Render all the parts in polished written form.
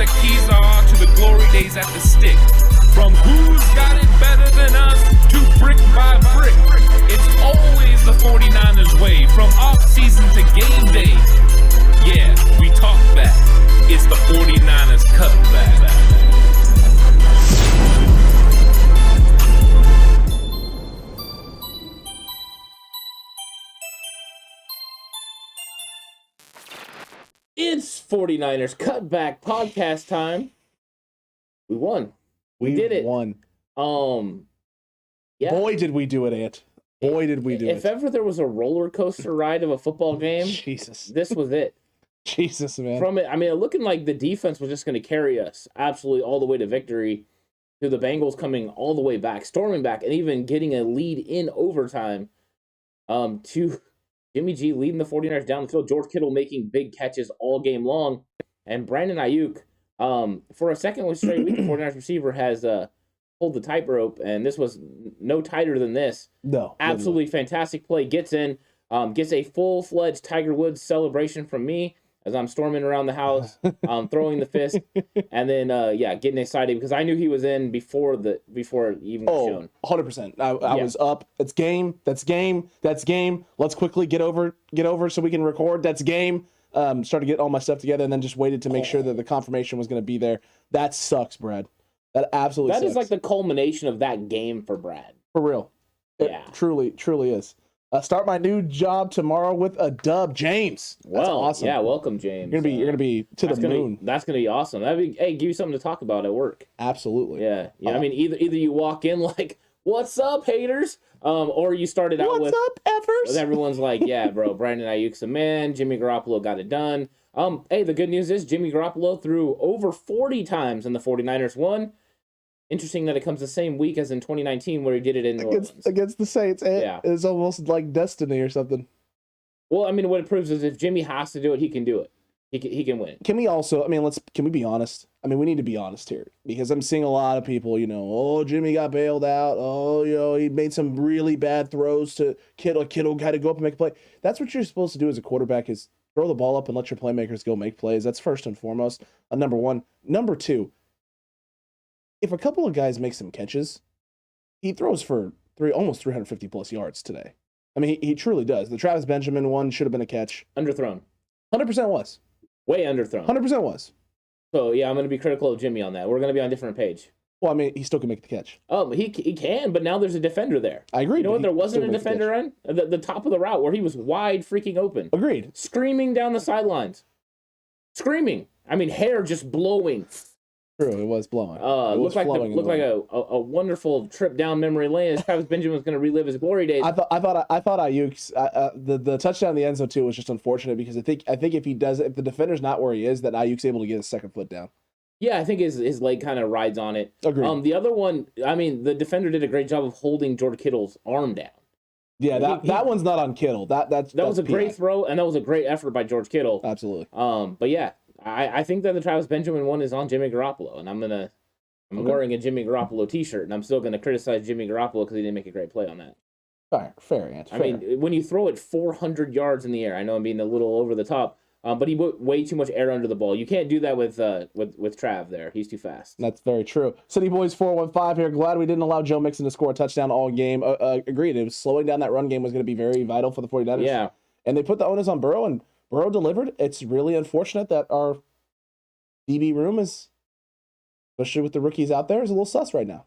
the keys are to the glory days at the stick. From who's got it better than us to brick by brick. It's always the 49ers way, from off-season to game day. Yeah, we talk back. It's the 49ers cutback. It's 49ers Cutback Podcast time. We won. We did it. Won. Yeah. Boy, did we do it, Ant. Boy, did we do it. If ever there was a roller coaster ride of a football game, Jesus. this was it. Jesus, man. From it, I mean, looking like the defense was just going to carry us absolutely all the way to victory, to the Bengals coming all the way back, storming back, and even getting a lead in overtime, to Jimmy G leading the 49ers down the field, George Kittle making big catches all game long, and Brandon Ayuk, for a second straight week, the 49ers receiver has pulled the tightrope, and this was no tighter than this. No. Absolutely fantastic play. Gets in, gets a full-fledged Tiger Woods celebration from me as I'm storming around the house, throwing the fist, and then getting excited because I knew he was in before it even was shown. 100%. I was up. It's game. That's game. That's game. Let's quickly get over so we can record. That's game. Started to get all my stuff together and then just waited to make sure that the confirmation was going to be there. That sucks, Brad. That absolutely sucks. That is like the culmination of that game for Brad. For real. It truly is. Start my new job tomorrow with a dub, James. That's awesome. Yeah, welcome, James. You're gonna be to the moon. That's gonna be awesome. Give you something to talk about at work. Absolutely. Yeah. I mean, either you walk in like, "What's up, haters?" Or you started out with, "What's up, effers?" Everyone's like, "Yeah, bro, Brandon Ayuk's a man. Jimmy Garoppolo got it done." Hey, the good news is Jimmy Garoppolo threw over 40 times and the 49ers won. Interesting that it comes the same week as in 2019 where he did it in New Orleans. Against the Saints. It's almost like destiny or something. Well, I mean, what it proves is if Jimmy has to do it, he can do it. He can win. Can we also, can we be honest? I mean, we need to be honest here because I'm seeing a lot of people, oh, Jimmy got bailed out. Oh, he made some really bad throws to Kittle. Kittle had to go up and make a play. That's what you're supposed to do as a quarterback is throw the ball up and let your playmakers go make plays. That's first and foremost. Number one. Number two, if a couple of guys make some catches, he throws for almost 350 plus yards today. I mean, he truly does. The Travis Benjamin one should have been a catch. Underthrown. 100% was. Way underthrown. 100% was. So, yeah, I'm going to be critical of Jimmy on that. We're going to be on a different page. Well, I mean, he still can make the catch. He can, but now there's a defender there. I agree. You know what? There wasn't a defender on the top of the route where he was wide freaking open. Agreed. Screaming down the sidelines. Screaming. I mean, hair just blowing. True, it was blowing. Looked like a wonderful trip down memory lane as Travis Benjamin was going to relive his glory days. I thought Ayuk's the touchdown in the end zone too was just unfortunate because I think if the defender's not where he is, that Ayuk's able to get his second foot down. Yeah, I think his leg kind of rides on it. Agreed. The other one, I mean, the defender did a great job of holding George Kittle's arm down. Yeah, that one's not on Kittle. That was a great throw, and that was a great effort by George Kittle. Absolutely. But yeah. I think that the Travis Benjamin one is on Jimmy Garoppolo, and I'm wearing a Jimmy Garoppolo t-shirt, and I'm still gonna criticize Jimmy Garoppolo because he didn't make a great play on that. Fair answer. I mean, when you throw it 400 yards in the air, I know I'm being a little over the top, but he put way too much air under the ball. You can't do that with Trav there. He's too fast. That's very true. City Boys 415 here. Glad we didn't allow Joe Mixon to score a touchdown all game. Agreed. It was slowing down that run game was going to be very vital for the 49ers. Yeah. And they put the onus on Burrow, and Burrow delivered. It's really unfortunate that our DB room is, especially with the rookies out there, is a little sus right now.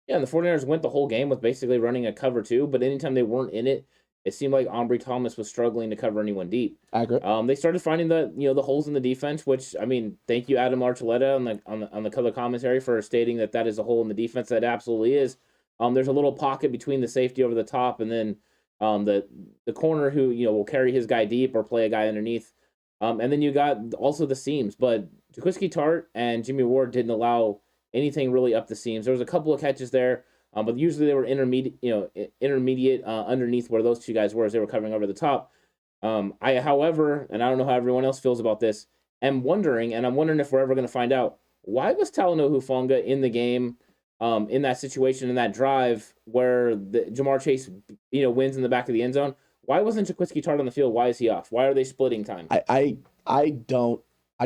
Yeah, and the 49ers went the whole game with basically running a cover two, but anytime they weren't in it, it seemed like Ambry Thomas was struggling to cover anyone deep. Accurate. They started finding the holes in the defense, which, I mean, thank you, Adam Archuleta, on the color commentary for stating that is a hole in the defense. That absolutely is. There's a little pocket between the safety over the top and then the corner who will carry his guy deep or play a guy underneath. And then you got also the seams, but Jaquiski Tart and Jimmy Ward didn't allow anything really up the seams. There was a couple of catches there, but usually they were intermediate underneath where those two guys were as they were covering over the top. However, and I don't know how everyone else feels about this, I'm wondering if we're ever going to find out, why was Talanoa Hufanga in the game, in that situation, in that drive where Jamar Chase, wins in the back of the end zone? Why wasn't Jaquiski Tart on the field? Why is he off? Why are they splitting time? I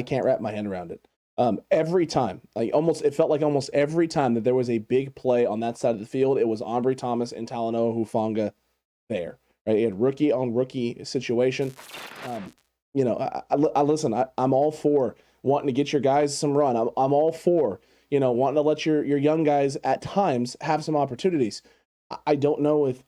can't wrap my hand around it. Every time, it felt like almost every time that there was a big play on that side of the field, it was Ambry Thomas and Talanoa Hufanga there. Right, it had rookie on rookie situation. I listen. I'm all for wanting to get your guys some run. I'm all for wanting to let your young guys at times have some opportunities. I don't know if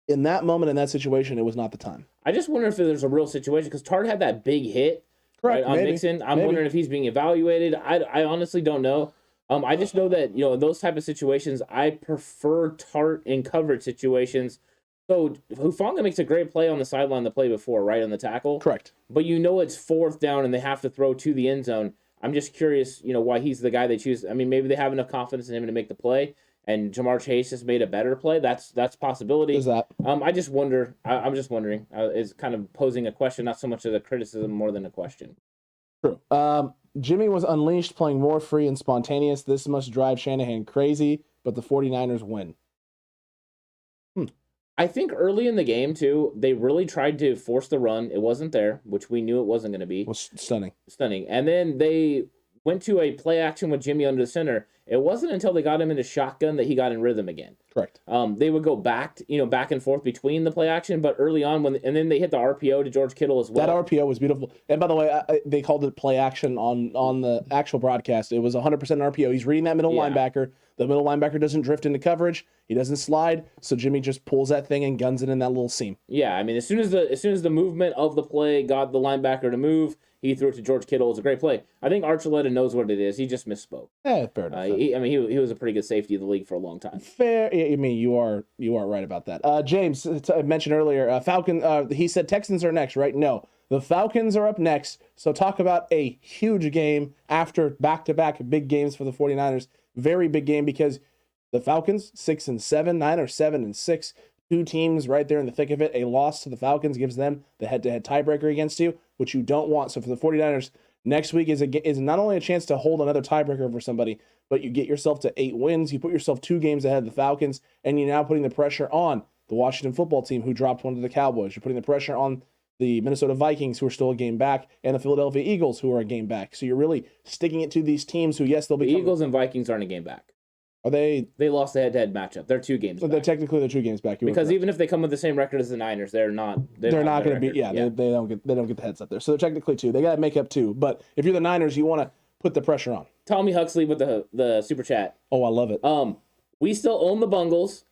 in that moment in that situation it was not the time. I just wonder if there's a real situation because Tart had that big hit. Correct, right, on maybe, Mixon. I'm wondering if he's being evaluated. I honestly don't know. I just know that in those type of situations, I prefer Tart in coverage situations. So Hufanga makes a great play on the sideline the play before, right, on the tackle. Correct. But it's 4th down and they have to throw to the end zone. I'm just curious, why he's the guy they choose. I mean, maybe they have enough confidence in him to make the play, and Jamar Chase just made a better play. That's a possibility. Is that? I just wonder. I'm just wondering. Is kind of posing a question, not so much as a criticism, more than a question. True. Jimmy was unleashed, playing more free and spontaneous. This must drive Shanahan crazy, but the 49ers win. I think early in the game, too, they really tried to force the run. It wasn't there, which we knew it wasn't going to be. Was stunning. And then they went to a play action with Jimmy under the center. It wasn't until they got him into shotgun that he got in rhythm again. Correct. They would go back and forth between the play action, but early on, and then they hit the RPO to George Kittle as well. That RPO was beautiful. And by the way, they called it play action on the actual broadcast. It was 100% RPO. He's reading that middle linebacker. The middle linebacker doesn't drift into coverage. He doesn't slide. So Jimmy just pulls that thing and guns it in that little seam. Yeah, I mean, as soon as the movement of the play got the linebacker to move, he threw it to George Kittle. It was a great play. I think Archuleta knows what it is. He just misspoke. Fair enough. He was a pretty good safety of the league for a long time. Fair. I mean, you are right about that. James, I mentioned earlier, Falcon. He said Texans are next, right? No, the Falcons are up next. So talk about a huge game after back-to-back big games for the 49ers. Very big game because the Falcons 6-7, Niners 7-6. Two teams right there in the thick of it. A loss to the Falcons gives them the head-to-head tiebreaker against you, which you don't want. So for the 49ers, next week is not only a chance to hold another tiebreaker over somebody, but you get yourself to 8 wins. You put yourself 2 games ahead of the Falcons, and you're now putting the pressure on the Washington football team, who dropped one to the Cowboys. You're putting the pressure on the Minnesota Vikings, who are still a game back, and the Philadelphia Eagles, who are a game back. So you're really sticking it to these teams who, yes, they'll be. The Eagles and Vikings aren't a game back. Are they? They lost the head-to-head matchup. They're 2 games back. They're technically 2 games back. Because even if they come with the same record as the Niners, they're not going to be. Yeah, yeah. They don't get the heads up there. So they're technically 2. They got to make up 2. But if you're the Niners, you want to put the pressure on. Tommy Huxley with the super chat. Oh, I love it. We still own the Bungles.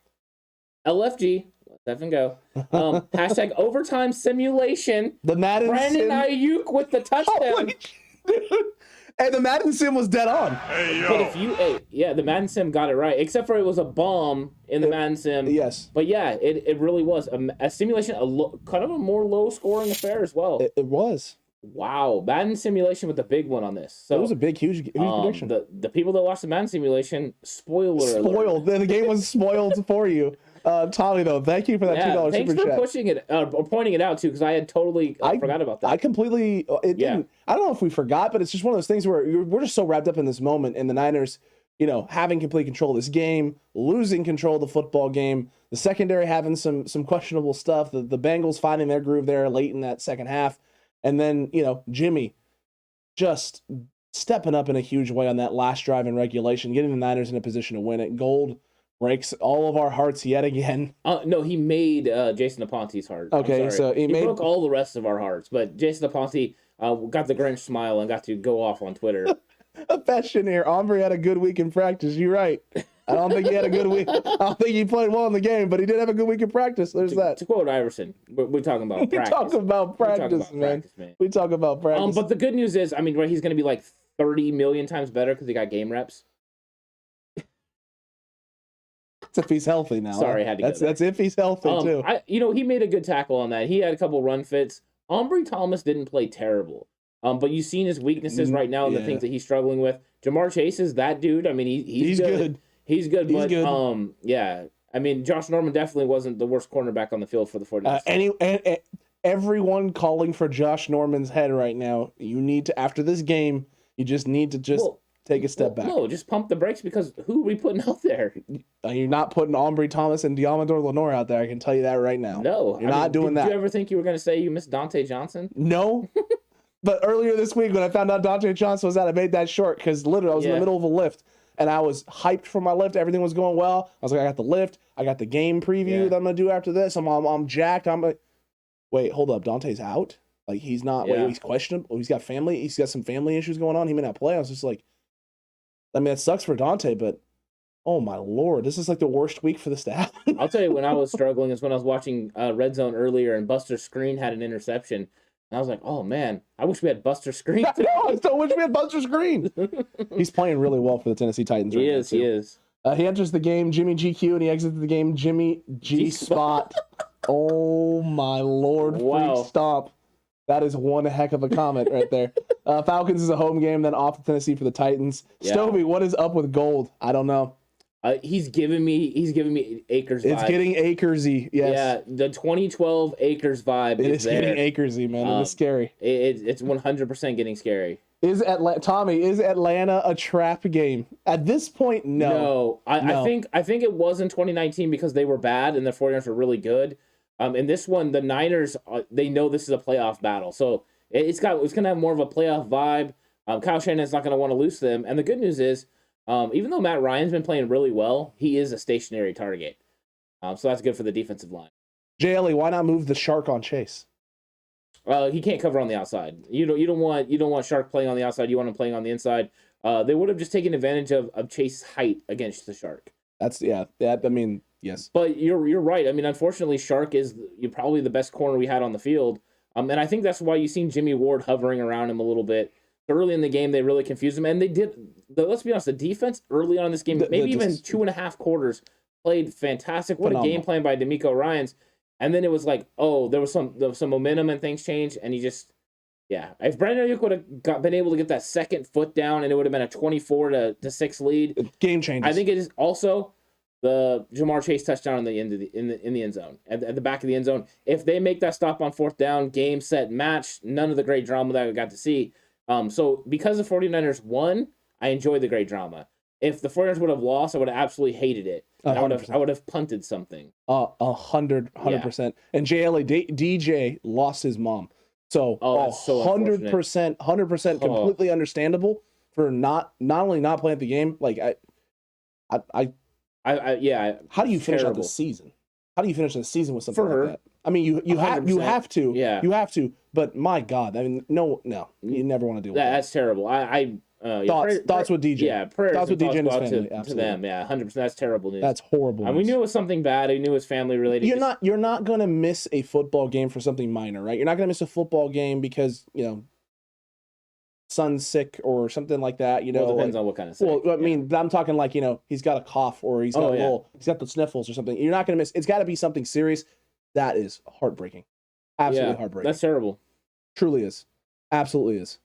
LFG. Let them go. Hashtag overtime simulation. The Madden Brandon Ayuk with the touchdown. And the Madden sim was dead on. Hey, yo. But the Madden sim got it right, except for it was a bomb in the Madden sim. Yes. But yeah, it really was a simulation, kind of a more low scoring affair as well. It was. Wow, Madden simulation with the big one on this. So it was a big, huge prediction. The people that watched the Madden simulation, spoiled. The game was spoiled for you. Tommy, though, thank you for that $2 super chat. Thanks for pushing it or pointing it out too, because I had totally forgot about that. I completely. Didn't. I don't know if we forgot, but it's just one of those things where we're just so wrapped up in this moment, and the Niners, having complete control of this game, losing control of the football game, the secondary having some questionable stuff, the Bengals finding their groove there late in that second half, and then Jimmy just stepping up in a huge way on that last drive in regulation, getting the Niners in a position to win it. Gold breaks all of our hearts yet again. No, he made Jason Aponte's heart. Okay, so he broke all the rest of our hearts, but Jason Aponte got the Grinch smile and got to go off on Twitter. Affection here. Ambry had a good week in practice. You're right. I don't think he had a good week. I don't think he played well in the game, but he did have a good week in practice. There's that. To quote Iverson, we're talking about practice. We talk about practice, man. We talk about practice. But the good news is, he's going to be like 30 million times better because he got game reps. That's if he's healthy now. Sorry, I had to go there. That's if he's healthy, too. He made a good tackle on that. He had a couple run fits. Ambry Thomas didn't play terrible. But you've seen his weaknesses right now and the things that he's struggling with. Jamar Chase is that dude. He's good. He's good, but Josh Norman definitely wasn't the worst cornerback on the field for the 49ers. Everyone calling for Josh Norman's head right now. You need to, after this game, you just need to take a step back. No, just pump the brakes because who are we putting out there? You're not putting Ambry Thomas and Diamador Lenore out there. I can tell you that right now. No. You're not doing that. Did you ever think you were going to say you missed Dante Johnson? No. But earlier this week when I found out Dante Johnson was out, I made that short because literally I was in the middle of a lift and I was hyped for my lift. Everything was going well. I was like, I got the lift. I got the game preview that I'm going to do after this. I'm jacked. I'm like, wait, hold up. Dante's out? Like, he's not, wait, he's questionable. He's got family. He's got some family issues going on. He may not play. I was just like, I mean, it sucks for Dante, but oh my Lord, this is like the worst week for the staff. I'll tell you, when I was struggling is when I was watching Red Zone earlier and Buster Skrine had an interception. And I was like, oh man, I wish we had Buster Skrine. I still wish we had Buster Skrine. He's playing really well for the Tennessee Titans right now. He is. He enters the game Jimmy GQ and he exits the game Jimmy G Spot. Oh my Lord, freak stomp. That is one heck of a comment right there. Falcons is a home game, then off to Tennessee for the Titans. Yeah. Stovey, what is up with Gold? I don't know. He's giving me Akers vibe. It's getting Akersy, yes. Yeah, the 2012 Akers vibe is getting Akersy, man. It is scary. It's 100% getting scary. Tommy, is Atlanta a trap game? At this point, no. No. I think it was in 2019 because they were bad and the 49ers were really good. In this one, the Niners, they know this is a playoff battle. So it's going to have more of a playoff vibe. Kyle Shanahan's not going to want to lose them. And the good news is, even though Matt Ryan's been playing really well, he is a stationary target. So that's good for the defensive line. JLE, why not move the Shark on Chase? He can't cover on the outside. You don't want Shark playing on the outside. You want him playing on the inside. They would have just taken advantage of Chase's height against the Shark. Yes. But you're right. I mean, unfortunately, Shark is probably the best corner we had on the field. And I think that's why you've seen Jimmy Ward hovering around him a little bit. Early in the game, they really confused him. And they did, let's be honest, the defense early on in this game, maybe even 2.5 quarters, played fantastic. What a game plan by D'Amico Ryans. And then it was like, there was some momentum and things changed. And he just, if Brandon Ayuk would have been able to get that second foot down and it would have been a 24-6 lead. Game changes. I think it is also the Jamar Chase touchdown in the end zone, at the back of the end zone. If they make that stop on fourth down, game, set, match, none of the great drama that we got to see. So because the 49ers won, I enjoyed the great drama. If the 49ers would have lost, I would have absolutely hated it. I would have punted something. 100%. Yeah. And JLA DJ lost his mom. So 100% completely understandable for not only not playing the game. Like how do you finish out the season? How do you finish the season with something like that? I mean, you have to. Yeah. You have to. But my God, I mean, no, you never want to deal with that. That's terrible. Thoughts with DJ. Yeah, prayers thoughts with DJ and his family. To them. Yeah, 100%. That's terrible news. That's horrible news. And we knew it was something bad. We knew it was family related. You're not going to miss a football game for something minor, right? You're not going to miss a football game because son's sick or something like that. Well, it depends on what kind of sick. Well, I mean, I'm talking like he's got a cough or he's got he's got the sniffles or something. You're not going to miss. It's got to be something serious. That is heartbreaking. Absolutely heartbreaking. That's terrible. Truly is. Absolutely is.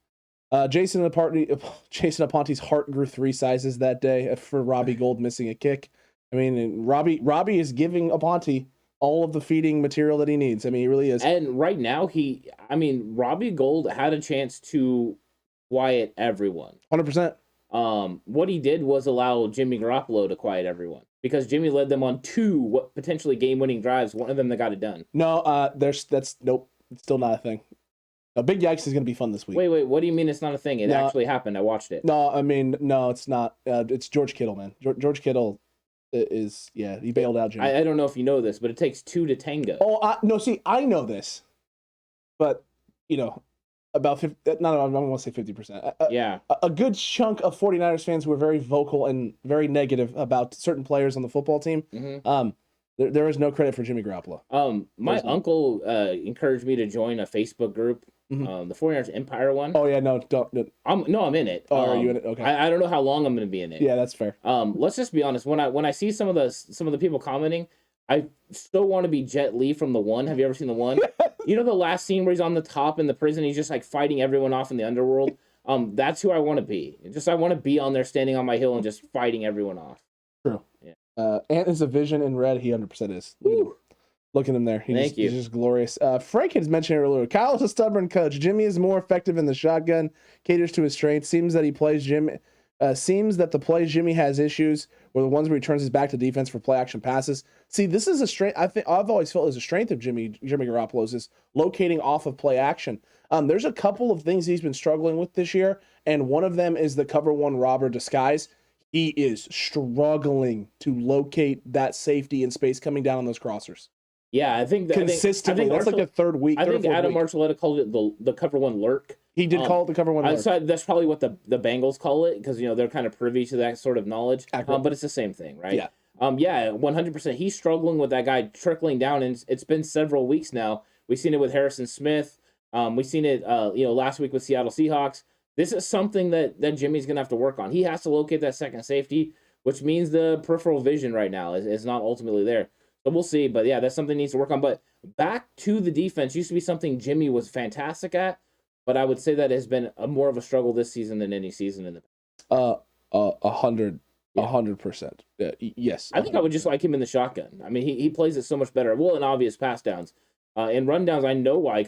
Jason Aponte's heart grew 3 sizes that day for Robbie Gould missing a kick. I mean, Robbie is giving Aponte all of the feeding material that he needs. I mean, he really is. And right now, Robbie Gould had a chance to quiet everyone. 100%. What he did was allow Jimmy Garoppolo to quiet everyone because Jimmy led them on 2 potentially game-winning drives. One of them that got it done. No, nope. It's still not a thing. Big Yikes is going to be fun this week. Wait, what do you mean it's not a thing? It actually happened. I watched it. No, I mean, no, it's not. It's George Kittle, man. George Kittle is, he bailed out Jimmy. I don't know if you know this, but it takes 2 to tango. No, see, I know this. But, about 50, I don't want to say 50%. A good chunk of 49ers fans who are very vocal and very negative about certain players on the football team. Mm-hmm. There is no credit for Jimmy Garoppolo. My uncle encouraged me to join a Facebook group, the 49ers Empire one. Oh yeah, no, don't. I'm in it. Oh, are you in it? Okay. I don't know how long I'm going to be in it. Yeah, that's fair. Let's just be honest. When I see some of the people commenting, I still want to be Jet Li from The One. Have you ever seen The One? The last scene where he's on the top in the prison, he's just like fighting everyone off in the underworld. That's who I want to be. I want to be on there standing on my hill and just fighting everyone off. True. Yeah. Ant is a vision in red. He 100% is. Look at him there. Thank you. He's just glorious. Frank had mentioned earlier. Kyle is a stubborn coach. Jimmy is more effective in the shotgun. Caters to his strengths. Seems that the plays Jimmy has issues were the ones where he turns his back to defense for play action passes. See, this is a strength. I think I've always felt is a strength of Jimmy Garoppolo's is locating off of play action. There's a couple of things he's been struggling with this year, and one of them is the cover one robber disguise. He is struggling to locate that safety in space coming down on those crossers. Yeah, I think consistently. That's like the third week. I think Adam Archuleta called it the cover one lurk. He did call it the cover one lurk. So that's probably what the Bengals call it, because they're kind of privy to that sort of knowledge. But it's the same thing, right? Yeah. 100%. He's struggling with that guy trickling down, and it's been several weeks now. We've seen it with Harrison Smith. We've seen it, last week with Seattle Seahawks. This is something that Jimmy's going to have to work on. He has to locate that second safety, which means the peripheral vision right now is not ultimately there. So we'll see. But, yeah, that's something he needs to work on. But back to the defense used to be something Jimmy was fantastic at, but I would say that has been more of a struggle this season than any season in the past. 100%. Yes. 100%. I think I would just like him in the shotgun. I mean, he plays it so much better. Well, in obvious pass downs. In rundowns, I know why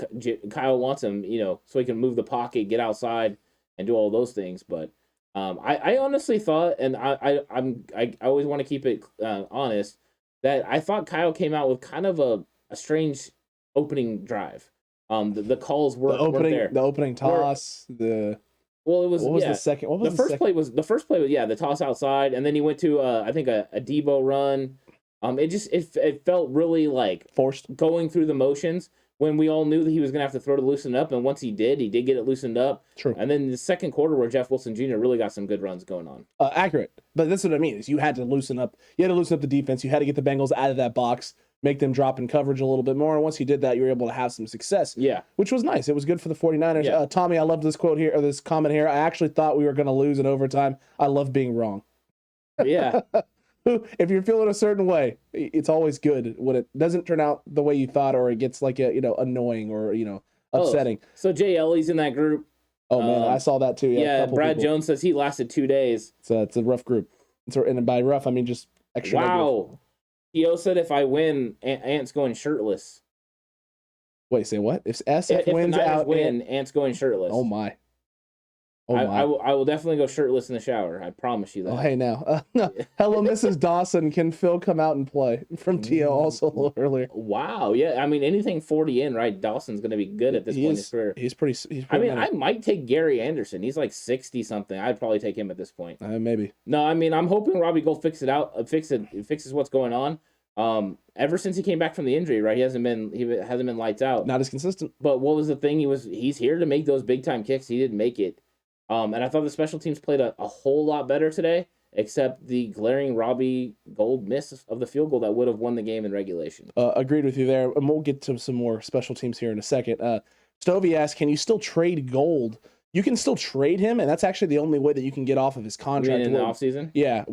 Kyle wants him, so he can move the pocket, get outside, and do all those things. But I honestly thought, and I always want to keep it honest, that I thought Kyle came out with kind of a strange opening drive. The calls were there. The opening toss. It was. What was the second? What was the first play? The first play was the toss outside, and then he went to I think a Debo run. It felt really like forced, going through the motions when we all knew that he was going to have to throw to loosen up. And once he did get it loosened up. True. And then the second quarter where Jeff Wilson Jr. really got some good runs going on. Accurate. But that's what I mean is you had to loosen up. You had to loosen up the defense. You had to get the Bengals out of that box, make them drop in coverage a little bit more. And once you did that, you were able to have some success. Yeah. Which was nice. It was good for the 49ers. Yeah. Tommy, I love this quote here, or this comment here. I actually thought we were going to lose in overtime. I love being wrong. Yeah. If you're feeling a certain way, it's always good when it doesn't turn out the way you thought, or it gets like annoying or upsetting. So Jay Ellie's in that group. Oh man, I saw that too. Yeah, Brad Jones says he lasted 2 days. So it's a rough group. And by rough, I mean just extra. Wow. Theo said if I win, Ant's going shirtless. Wait, say what? If SF wins out, Ant's going shirtless. Oh my. I will definitely go shirtless in the shower. I promise you that. Oh, hey, now. Hello, Mrs. Dawson. Can Phil come out and play? From Tio also a little earlier. Wow. Yeah. I mean, anything 40 in, right? Dawson's going to be good at this point in his career. He's pretty I might take Gary Anderson. He's like 60-something. I'd probably take him at this point. Maybe. No, I mean, I'm hoping Robbie Gould fixes what's going on. Ever since he came back from the injury, right? He hasn't been lights out. Not as consistent. But what was the thing? He's here to make those big-time kicks. He didn't make it. And I thought the special teams played a whole lot better today, except the glaring Robbie Gould miss of the field goal that would have won the game in regulation. Agreed with you there. And we'll get to some more special teams here in a second. Stovey asked, can you still trade Gould? You can still trade him, and that's actually the only way that you can get off of his contract. In the offseason? Yeah,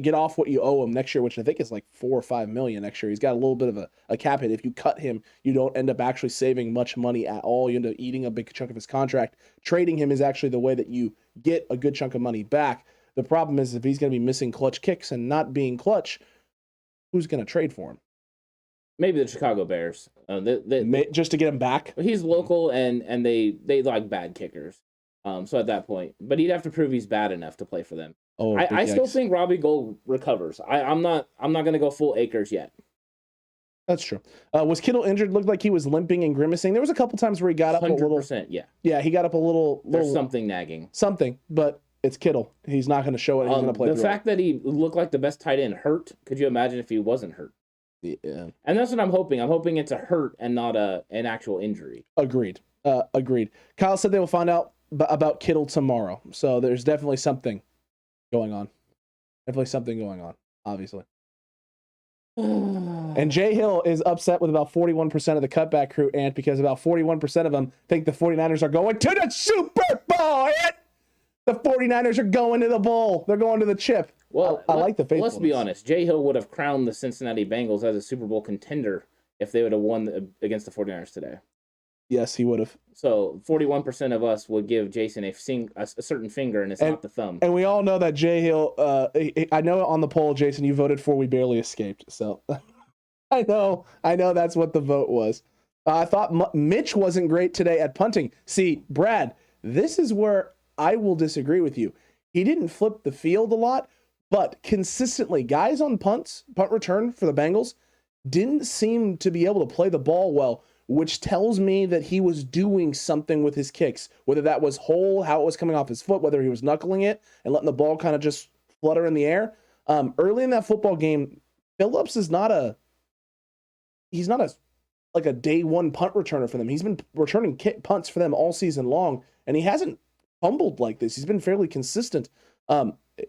get off what you owe him next year, which I think is like $4 or $5 million next year. He's got a little bit of a cap hit. If you cut him, you don't end up actually saving much money at all. You end up eating a big chunk of his contract. Trading him is actually the way that you get a good chunk of money back. The problem is if he's going to be missing clutch kicks and not being clutch, who's going to trade for him? Maybe the Chicago Bears. Just to get him back? He's local, and they like bad kickers. So at that point, but he'd have to prove he's bad enough to play for them. Oh, I still think Robbie Gould recovers. I'm not going to go full Akers yet. That's true. Was Kittle injured? Looked like he was limping and grimacing. There was a couple times where he got up 100%, a little. Yeah. Yeah, he got up a little. There's something nagging. Something, but it's Kittle. He's not going to show it. He's going to play. The fact that he looked like the best tight end hurt. Could you imagine if he wasn't hurt? Yeah. And that's what I'm hoping. I'm hoping it's a hurt and not an actual injury. Agreed. Agreed. Kyle said they will find out about Kittle tomorrow. So there's definitely something going on. Obviously. And Jay Hill is upset with about 41% of the cutback crew, Ant, because about 41% of them think the 49ers are going to the Super Bowl, Ant! The 49ers are going to the bowl. They're going to the chip. Well, I like the faithfulness. Let's be honest. Jay Hill would have crowned the Cincinnati Bengals as a Super Bowl contender if they would have won against the 49ers today. Yes, he would have. So 41% of us would give Jason a certain finger, and it's not the thumb. And we all know that Jay Hill, I know on the poll, Jason, you voted for We Barely Escaped. So I know that's what the vote was. I thought Mitch wasn't great today at punting. See, Brad, this is where I will disagree with you. He didn't flip the field a lot, but consistently, guys on punt return for the Bengals didn't seem to be able to play the ball well which tells me that he was doing something with his kicks, whether that was how it was coming off his foot, whether he was knuckling it and letting the ball kind of just flutter in the air. Early in that football game, Phillips is not a day one punt returner for them. He's been returning punts for them all season long, and he hasn't fumbled like this. He's been fairly consistent.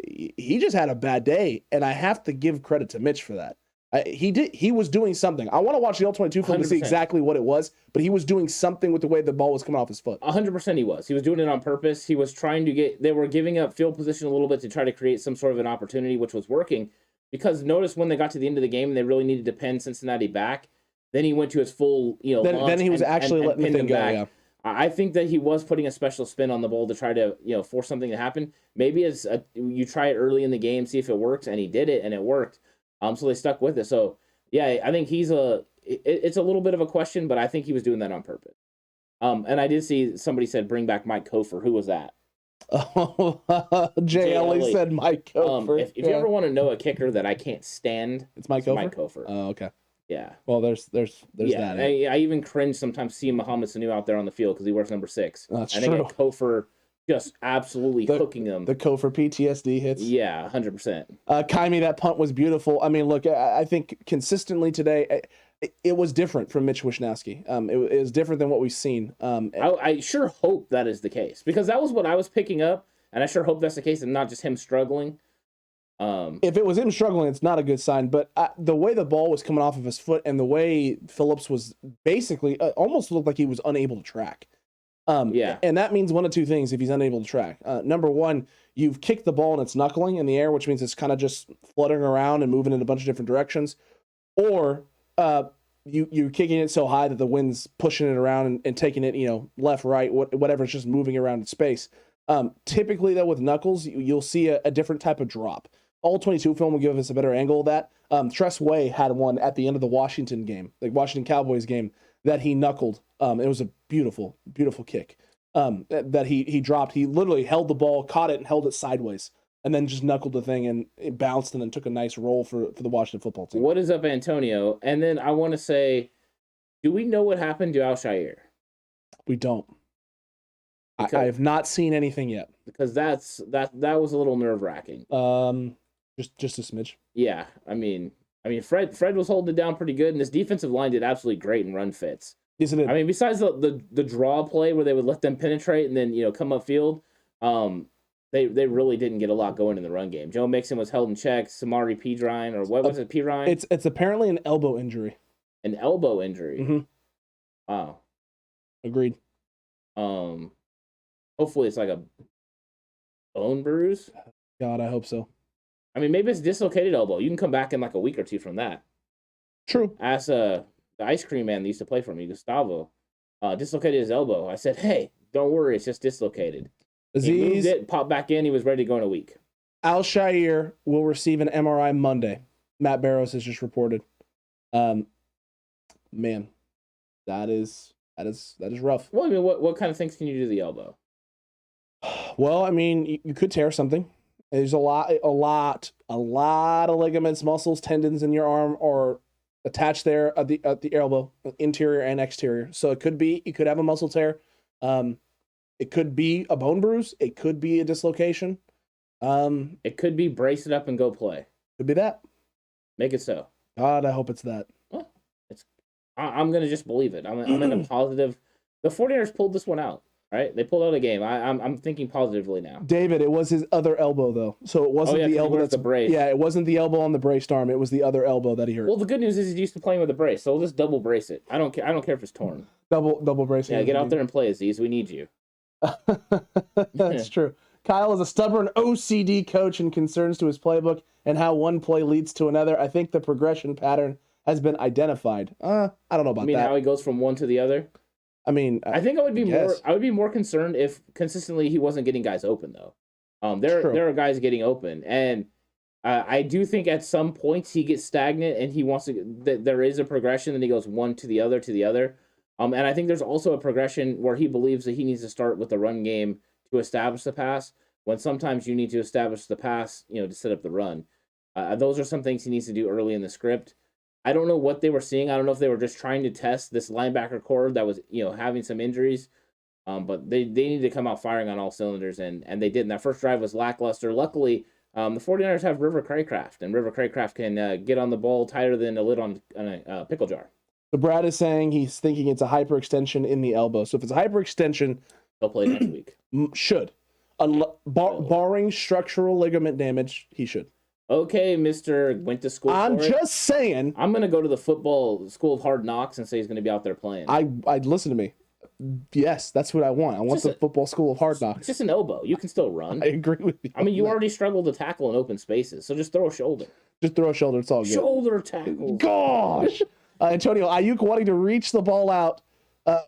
He just had a bad day, and I have to give credit to Mitch for that. He was doing something. I want to watch the All-22 film to see exactly what it was, but he was doing something with the way the ball was coming off his foot. 100% he was. He was doing it on purpose. He was trying to they were giving up field position a little bit to try to create some sort of an opportunity, which was working. Because notice when they got to the end of the game and they really needed to pin Cincinnati back, then he went to his full, Then he was actually letting the thing go, yeah. I think that he was putting a special spin on the ball to try to, force something to happen. Maybe you try it early in the game, see if it works, and he did it, and it worked. So they stuck with it. So, yeah, I think it's a little bit of a question, but I think he was doing that on purpose. And I did see somebody said, bring back Mike Kofer. Who was that? Oh, Jay Ellie said Mike Kofer. If you ever want to know a kicker that I can't stand, it's Mike Kofer? Mike Kofer. Oh, okay. Yeah. Well, there's that. I even cringe sometimes seeing Mohamed Sanu out there on the field because he wears number 6. That's true. And I get Kofer just absolutely hooking them. The Kofer PTSD hits. Yeah, 100%. Kaimi, that punt was beautiful. I mean, look, I think consistently today, it was different from Mitch Wishnowsky. It was different than what we've seen. I sure hope that is the case because that was what I was picking up, and I sure hope that's the case and not just him struggling. If it was him struggling, it's not a good sign. But the way the ball was coming off of his foot and the way Phillips was basically almost looked like he was unable to track. And that means one of two things if he's unable to track. Number one, you've kicked the ball and it's knuckling in the air, which means it's kind of just fluttering around and moving in a bunch of different directions. Or you're kicking it so high that the wind's pushing it around and taking it, left, right, whatever, it's just moving around in space. Typically, though, with knuckles, you'll see a different type of drop. All-22 film will give us a better angle of that. Tress Way had one at the end of the Washington game, the Washington Cowboys game, that he knuckled. It was a beautiful, beautiful kick that he dropped. He literally held the ball, caught it, and held it sideways, and then just knuckled the thing, and it bounced and then took a nice roll for the Washington football team. What is up, Antonio? And then I want to say, do we know what happened to Al-Shaair? We don't. I have not seen anything yet. Because that was a little nerve-wracking. Just a smidge. Yeah, I mean, Fred was holding it down pretty good, and this defensive line did absolutely great in run fits. Isn't it? I mean, besides the draw play where they would let them penetrate and then come upfield, they really didn't get a lot going in the run game. Joe Mixon was held in check. Samari Pirine, or what was it, Pirine? It's apparently an elbow injury. An elbow injury. Mm-hmm. Wow. Agreed. Hopefully it's like a bone bruise. God, I hope so. I mean, maybe it's dislocated elbow. You can come back in like a week or two from that. True. Ask the ice cream man that used to play for me, Gustavo, dislocated his elbow. I said, hey, don't worry, it's just dislocated. He moved it, popped back in, he was ready to go in a week. Al-Shaair will receive an MRI Monday. Matt Barrows has just reported. Man, that is rough. Well, I mean, what kind of things can you do to the elbow? Well, I mean, you could tear something. There's a lot of ligaments, muscles, tendons in your arm are attached there at the elbow, interior and exterior. So you could have a muscle tear. It could be a bone bruise. It could be a dislocation. It could be brace it up and go play. Could be that. Make it so. God, I hope it's that. Well, I'm gonna just believe it. I'm in a positive. The 49ers pulled this one out. Right, they pulled out a game. I'm thinking positively now. David, it was his other elbow though, so it wasn't the elbow that's the brace. Yeah, it wasn't the elbow on the braced arm. It was the other elbow that he hurt. Well, the good news is he's used to playing with a brace, so we'll just double brace it. I don't care if it's torn. Double bracing. Yeah, get out there and play, Aziz. We need you. That's true. Kyle is a stubborn OCD coach and concerns to his playbook and how one play leads to another. I think the progression pattern has been identified. I don't know about that. I mean, how he goes from one to the other. I mean, I think I would be more concerned if consistently he wasn't getting guys open though. There are guys getting open, and I do think at some points he gets stagnant and he wants to. There is a progression, and he goes one to the other. And I think there's also a progression where he believes that he needs to start with the run game to establish the pass. When sometimes you need to establish the pass, to set up the run. Those are some things he needs to do early in the script. I don't know what they were seeing. I don't know if they were just trying to test this linebacker core that was, having some injuries. But they need to come out firing on all cylinders, and they did. And that first drive was lackluster. Luckily, the 49ers have River Craycraft, and River Craycraft can get on the ball tighter than a lid on a pickle jar. So Brad is saying he's thinking it's a hyperextension in the elbow. So if it's a hyperextension, they'll play next week. Should. Barring structural ligament damage, he should. Okay, Mr. Went to school. I'm just saying. I'm going to go to the football school of hard knocks and say he's going to be out there playing. I'd listen to me. Yes, that's what I want. I want the football school of hard knocks. It's just an elbow. You can still run. I agree with you. I mean, you already struggle to tackle in open spaces, so just throw a shoulder. Just throw a shoulder. It's all good. Shoulder tackle. Gosh. Antonio, Ayuk wanting to reach the ball out,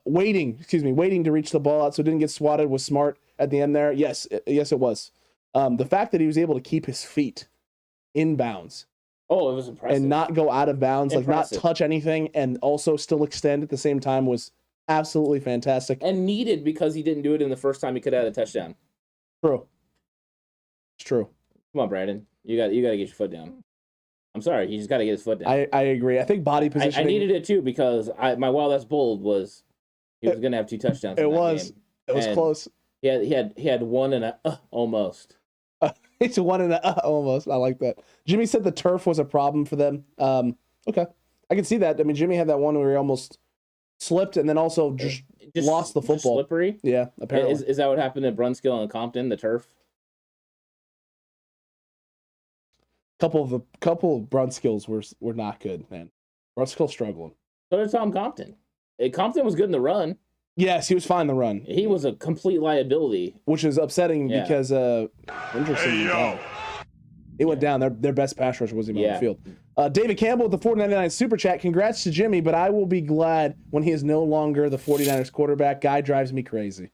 waiting to reach the ball out so it didn't get swatted was smart at the end there. Yes, it was. The fact that he was able to keep his feet in bounds. Oh, it was impressive. And not go out of bounds, like not touch anything, and also still extend at the same time was absolutely fantastic. And needed because he didn't do it in the first time he could have had a touchdown. True. It's true. Come on, Brandon. You got to get your foot down. I'm sorry. He just got to get his foot down. I agree. I think body positioning. I needed it too because my Wild Ass Bold was he was going to have 2 touchdowns. It was close. He had one and a almost. It's a one and a almost. I like that. Jimmy said the turf was a problem for them. Okay, I can see that. I mean, Jimmy had that one where he almost slipped and then also just lost the football. Slippery. Yeah, apparently. Is that what happened at Brunskill and Compton? The turf. Couple of Brunskills were not good, man. Brunskill struggling. So did Tom Compton. Compton was good in the run. Yes, he was fine in the run. He was a complete liability. Which is upsetting because interesting. He went down. Their best pass rusher wasn't even on the field. David Campbell with the $4.99 super chat. Congrats to Jimmy, but I will be glad when he is no longer the 49ers quarterback. Guy drives me crazy.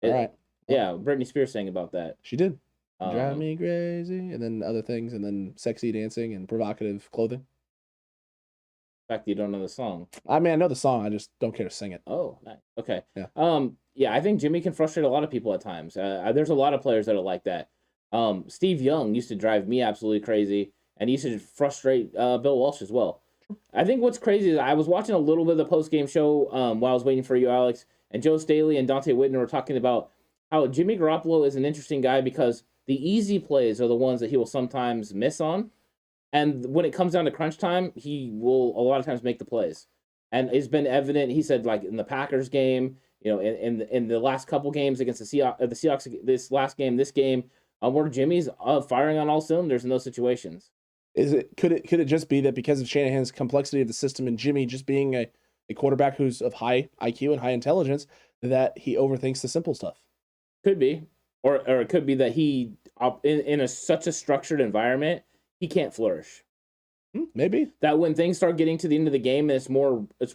All right. Yeah, Britney Spears sang about that. She did. Drive me crazy, and then other things, and then sexy dancing and provocative clothing. The fact that you don't know the song. I mean, I know the song. I just don't care to sing it. Oh, nice. Okay. Yeah. Yeah, I think Jimmy can frustrate a lot of people at times. There's a lot of players that are like that. Steve Young used to drive me absolutely crazy, and he used to frustrate Bill Walsh as well. I think what's crazy is I was watching a little bit of the post-game show while I was waiting for you, Alex, and Joe Staley and Dante Whitner were talking about how Jimmy Garoppolo is an interesting guy because the easy plays are the ones that he will sometimes miss on. And when it comes down to crunch time, he will a lot of times make the plays. And it's been evident, he said, like in the Packers game, in the last couple games against the Seahawks, this game, where Jimmy's firing on all cylinders in those situations. Could it just be that because of Shanahan's complexity of the system and Jimmy just being a quarterback who's of high IQ and high intelligence, that he overthinks the simple stuff? Could be. Or it could be that he, in such a structured environment, he can't flourish. Maybe. That when things start getting to the end of the game and it's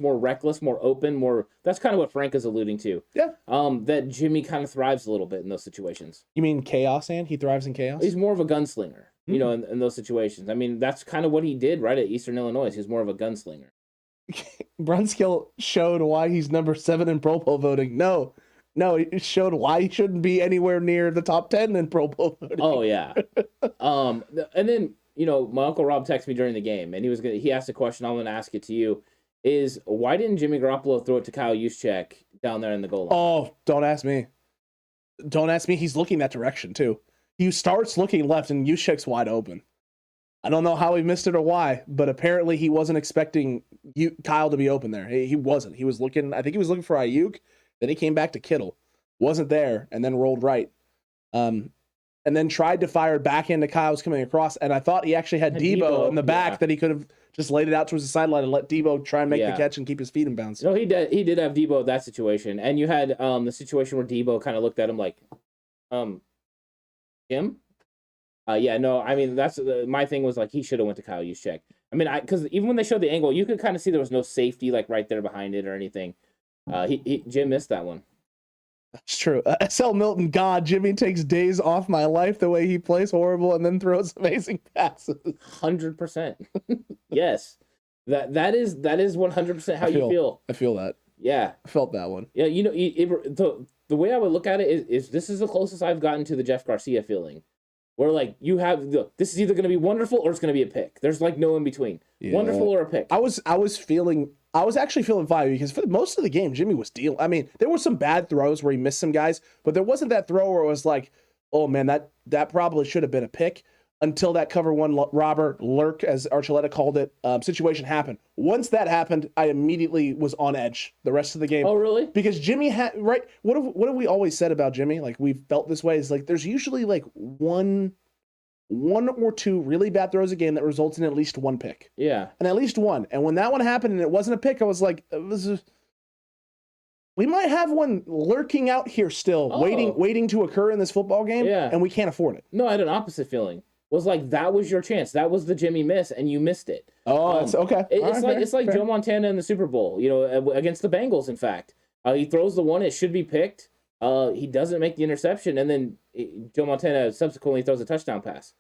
more reckless, more open, that's kind of what Frank is alluding to. Yeah. That Jimmy kind of thrives a little bit in those situations. You mean chaos, and he thrives in chaos? He's more of a gunslinger, in those situations. I mean, that's kind of what he did right at Eastern Illinois. He's more of a gunslinger. Brunskill showed why he's number 7 in Pro Bowl voting. No, it showed why he shouldn't be anywhere near the top 10 in Pro Bowl voting. Oh, yeah. And then, my Uncle Rob texted me during the game, and he asked a question. I'm going to ask it to you. Is why didn't Jimmy Garoppolo throw it to Kyle Juszczyk down there in the goal line? Oh, don't ask me. Don't ask me. He's looking that direction, too. He starts looking left, and Juszczyk's wide open. I don't know how he missed it or why, but apparently he wasn't expecting Kyle to be open there. He wasn't. He was looking, I think he was looking for Ayuk. Then he came back to Kittle. Wasn't there, and then rolled right. And then tried to fire back into Kyle's coming across, and I thought he actually had Debo in the back that he could have just laid it out towards the sideline and let Debo try and make the catch and keep his feet in bounds. No, he did have Debo in that situation. And you had the situation where Debo kind of looked at him like, him? Yeah, no, I mean, that's my thing was like he should have went to Kyle Juszczyk. I mean, because even when they showed the angle, you could kind of see there was no safety like right there behind it or anything. Jim missed that one. That's true. SL Milton, God, Jimmy takes days off my life the way he plays horrible and then throws amazing passes. 100%. Yes. That is 100% how you feel. I feel that. Yeah. I felt that one. Yeah, the way I would look at it is this is the closest I've gotten to the Jeff Garcia feeling. where like you have this is either going to be wonderful or it's going to be a pick. There's like no in between. Yeah. Wonderful or a pick. I was actually feeling fine because for most of the game, Jimmy was dealing. I mean, there were some bad throws where he missed some guys, but there wasn't that throw where it was like, oh man, that probably should have been a pick. Until that cover one robber lurk, as Archuleta called it, situation happened. Once that happened, I immediately was on edge the rest of the game. Oh, really? Because Jimmy had right. What have we always said about Jimmy? Like we've felt this way is like there's usually like one or two really bad throws a game that results in at least one pick. Yeah, and at least one. And when that one happened and it wasn't a pick, I was like, we might have one lurking out here still, waiting to occur in this football game. Yeah, and we can't afford it. No, I had an opposite feeling. Was like that was your chance. That was the Jimmy miss, and you missed it. Oh, that's okay. It's like Joe Montana in the Super Bowl. You know, against the Bengals. In fact, he throws the one. It should be picked. He doesn't make the interception, and then Joe Montana subsequently throws a touchdown pass.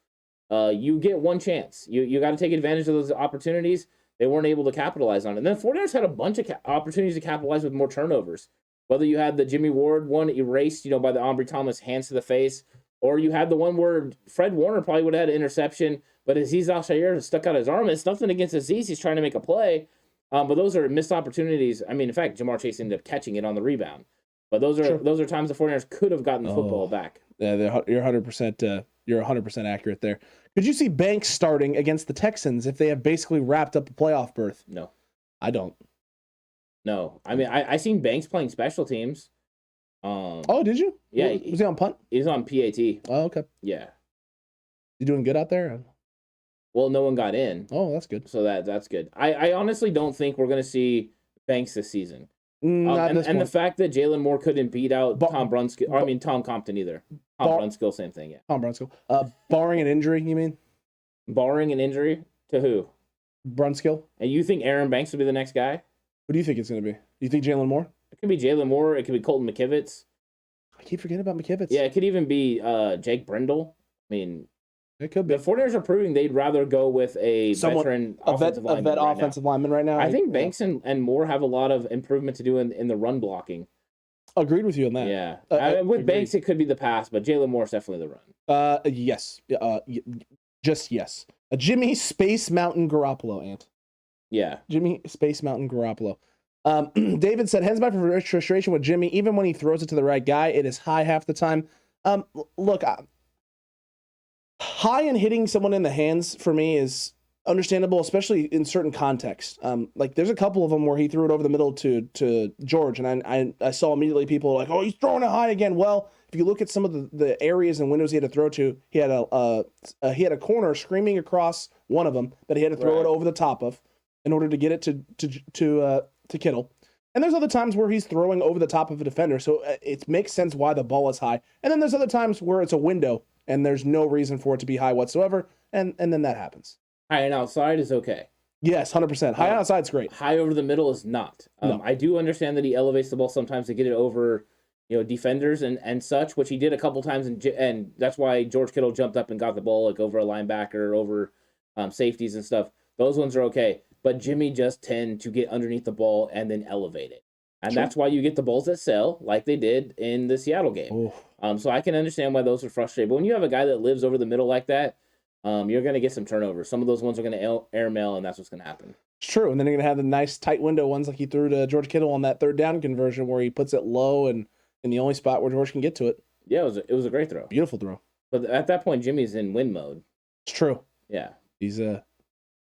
You get one chance. You got to take advantage of those opportunities. They weren't able to capitalize on it. And then 49ers had a bunch of opportunities to capitalize with more turnovers. Whether you had the Jimmy Ward one erased, by the Ambry Thomas hands to the face, or you had the one where Fred Warner probably would have had an interception, but Azeez Al-Shaair stuck out his arm. It's nothing against Azeez. He's trying to make a play. But those are missed opportunities. I mean, in fact, Jamar Chase ended up catching it on the rebound. But those are times the 49ers could have gotten the football back. Yeah, you're 100%. You're 100% accurate there. Could you see Banks starting against the Texans if they have basically wrapped up a playoff berth? No, I don't. No, I mean I seen Banks playing special teams. Oh, did you? Yeah. Was he on punt? He's on PAT. Oh, okay. Yeah. You doing good out there? Well, no one got in. Oh, that's good. So that's good. I honestly don't think we're going to see Banks this season. And the fact that Jalen Moore couldn't beat out Tom Brunskill, Tom Compton either. Brunskill, same thing, yeah. Tom Brunskill. Barring an injury, you mean? Barring an injury to who? Brunskill. And you think Aaron Banks will be the next guy? Who do you think it's going to be? Do you think Jalen Moore? It could be Jalen Moore. It could be Colton McKivitz. I keep forgetting about McKivitz. Yeah, it could even be Jake Brindle. I mean, it could be. The 49ers are proving they'd rather go with a veteran offensive lineman right now. I think Banks and Moore have a lot of improvement to do in the run blocking. Agreed with you on that. Yeah. With agreed. Banks, it could be the pass, but Jalen Moore's definitely the run. Yes. Just yes. Jimmy Space Mountain Garoppolo, Ant. Yeah. Jimmy Space Mountain Garoppolo. David said, hands back for frustration with Jimmy. Even when he throws it to the right guy, it is high half the time. Look, high and hitting someone in the hands for me is understandable, especially in certain contexts. Like there's a couple of them where he threw it over the middle to George, and I saw immediately people like, oh, he's throwing it high again. Well, if you look at some of the areas and windows he had to throw to, he had a corner screaming across one of them that he had to throw it over the top of in order to get it to Kittle. And there's other times where he's throwing over the top of a defender, so it makes sense why the ball is high. And then there's other times where it's a window and there's no reason for it to be high whatsoever, and then that happens. High and outside is okay. Yes, 100%. High and outside's great. High over the middle is not. No. I do understand that he elevates the ball sometimes to get it over, defenders and such, which he did a couple times, and that's why George Kittle jumped up and got the ball like over a linebacker, over safeties and stuff. Those ones are okay. But Jimmy just tend to get underneath the ball and then elevate it. And that's why you get the balls that sell, like they did in the Seattle game. So I can understand why those are frustrating. But when you have a guy that lives over the middle like that, you're going to get some turnovers. Some of those ones are going to airmail, and that's what's going to happen. It's true. And then you're going to have the nice tight window ones like he threw to George Kittle on that third down conversion where he puts it low and in the only spot where George can get to it. Yeah, it was a great throw. Beautiful throw. But at that point, Jimmy's in win mode. It's true. Yeah. He's in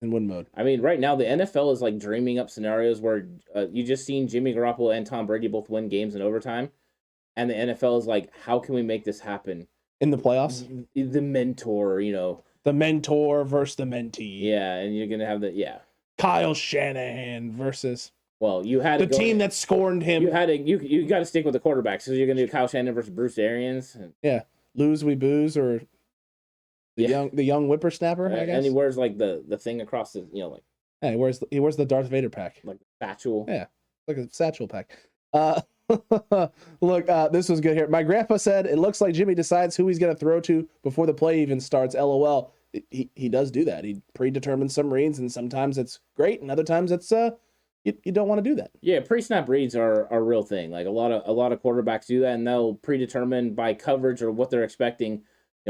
win mode. I mean, right now, the NFL is like dreaming up scenarios where you just seen Jimmy Garoppolo and Tom Brady both win games in overtime. And the NFL is like, how can we make this happen? In the playoffs? The mentor, The mentor versus the mentee. Yeah, and you're going to have Kyle Shanahan versus... Well, you had the team that scorned him. You got to stick with the quarterback. So you're going to do Kyle Shanahan versus Bruce Arians. Yeah. Lose, we booze, or... The young whippersnapper, I guess. And he wears like the thing across his, like. Yeah, he wears the Darth Vader pack, like a satchel. Yeah, like a satchel pack. Look, this was good here. My grandpa said it looks like Jimmy decides who he's gonna throw to before the play even starts. LOL. He does do that. He predetermines some reads, and sometimes it's great, and other times it's you don't want to do that. Yeah, pre-snap reads are a real thing. Like a lot of quarterbacks do that, and they'll predetermine by coverage or what they're expecting.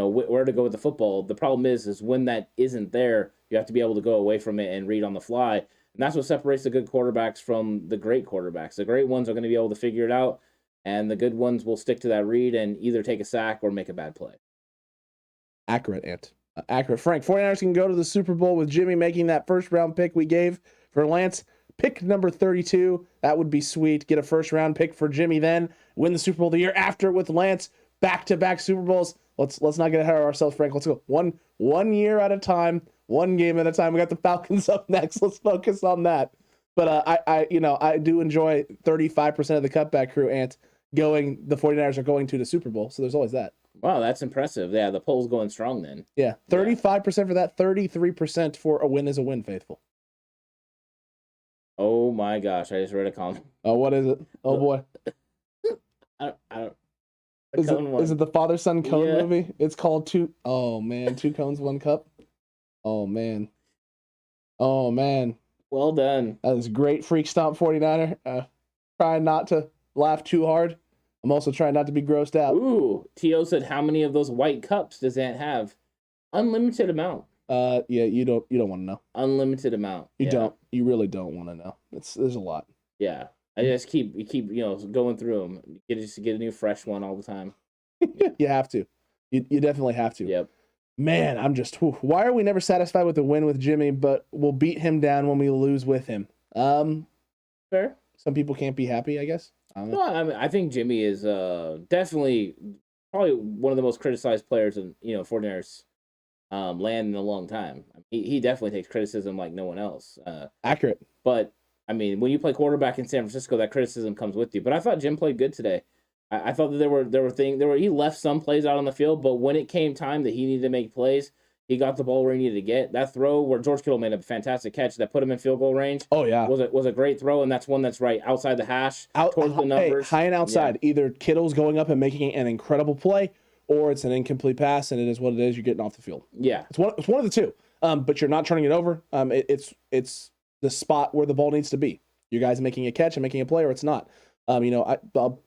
where to go with the football. The problem is when that isn't there, you have to be able to go away from it and read on the fly. And that's what separates the good quarterbacks from the great quarterbacks. The great ones are going to be able to figure it out, and the good ones will stick to that read and either take a sack or make a bad play. Accurate, Ant. Accurate. Frank, 49ers can go to the Super Bowl with Jimmy making that first-round pick we gave for Lance. Pick number 32. That would be sweet. Get a first-round pick for Jimmy then. Win the Super Bowl the year after with Lance. Back-to-back Super Bowls. Let's not get ahead of ourselves, Frank. Let's go one year at a time, one game at a time. We got the Falcons up next. Let's focus on that. But I do enjoy 35% of the Cutback crew, Ant, going. The 49ers are going to the Super Bowl, so there's always that. Wow, that's impressive. Yeah, the poll's going strong then. Yeah, 35% for that, 33% for a win is a win, faithful. Oh my gosh, I just read a comment. Oh, what is it? Oh boy. I don't. Is it the father-son cone movie? It's called Two Cones, One Cup. Oh man. Well done. That is great, Freak Stomp 49er. Trying not to laugh too hard. I'm also trying not to be grossed out. Ooh, T.O. said, how many of those white cups does Ant have? Unlimited amount. Yeah, you don't want to know. Unlimited amount. You really don't want to know. There's a lot. Yeah. I just keep going through them. You just get a new fresh one all the time. You have to. You definitely have to. Yep. Man, why are we never satisfied with the win with Jimmy, but we'll beat him down when we lose with him? Fair. Some people can't be happy, I guess. I don't know. Well, I mean, I think Jimmy is definitely probably one of the most criticized players in 49ers land in a long time. He definitely takes criticism like no one else. Accurate. But I mean, when you play quarterback in San Francisco, that criticism comes with you. But I thought Jim played good today. I thought that there were things he left some plays out on the field, but when it came time that he needed to make plays, he got the ball where he needed to get. That throw where George Kittle made a fantastic catch that put him in field goal range. Oh yeah, was a great throw, and that's one that's right outside the hash, towards the numbers. High and outside. Yeah. Either Kittle's going up and making an incredible play, or it's an incomplete pass, and it is what it is. You're getting off the field. Yeah, it's one of the two. But you're not turning it over. It's the spot where the ball needs to be. You guys making a catch and making a play, or it's not. A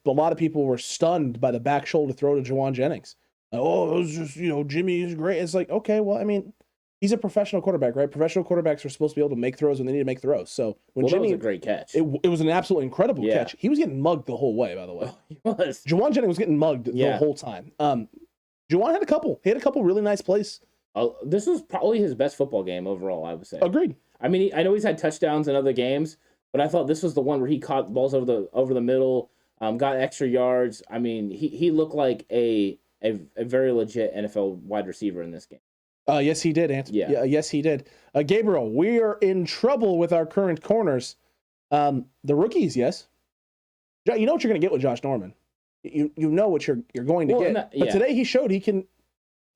lot of people were stunned by the back shoulder throw to Juwan Jennings. It was just, Jimmy is great. It's like, okay, well, I mean, he's a professional quarterback, right? Professional quarterbacks are supposed to be able to make throws when they need to make throws. So when Jimmy, that was a great catch. It was an absolutely incredible catch. He was getting mugged the whole way, by the way. Oh, he was. Juwan Jennings was getting mugged the whole time. Juwan had a couple. He had a couple really nice plays. This was probably his best football game overall, I would say. Agreed. I mean, I know he's had touchdowns in other games, but I thought this was the one where he caught balls over the middle, got extra yards. I mean, he looked like a very legit NFL wide receiver in this game. Yes, he did, Anthony. Yeah, yes, he did. Gabriel, we are in trouble with our current corners. The rookies, yes. You know what you're going to get with Josh Norman. You know what you're going to get. But today he showed he's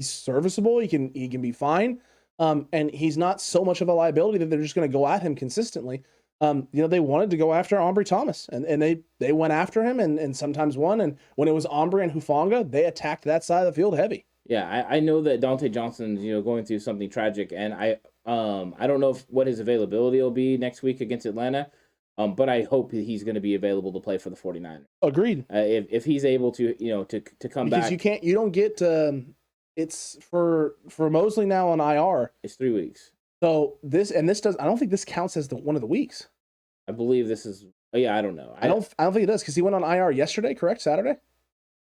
serviceable. He can be fine. And he's not so much of a liability that they're just going to go at him consistently. They wanted to go after Ambry Thomas, and they went after him and sometimes won. And when it was Ambry and Hufanga, they attacked that side of the field heavy. Yeah, I know that Dante Johnson's going through something tragic, and I don't know what his availability will be next week against Atlanta, but I hope he's going to be available to play for the 49ers. Agreed. If he's able to to come back, because you don't get it's for Mosley now on IR. It's 3 weeks. So this does. I don't think this counts as one of the weeks. I believe this is. Oh yeah, I don't know. I don't think it does because he went on IR yesterday. Correct, Saturday.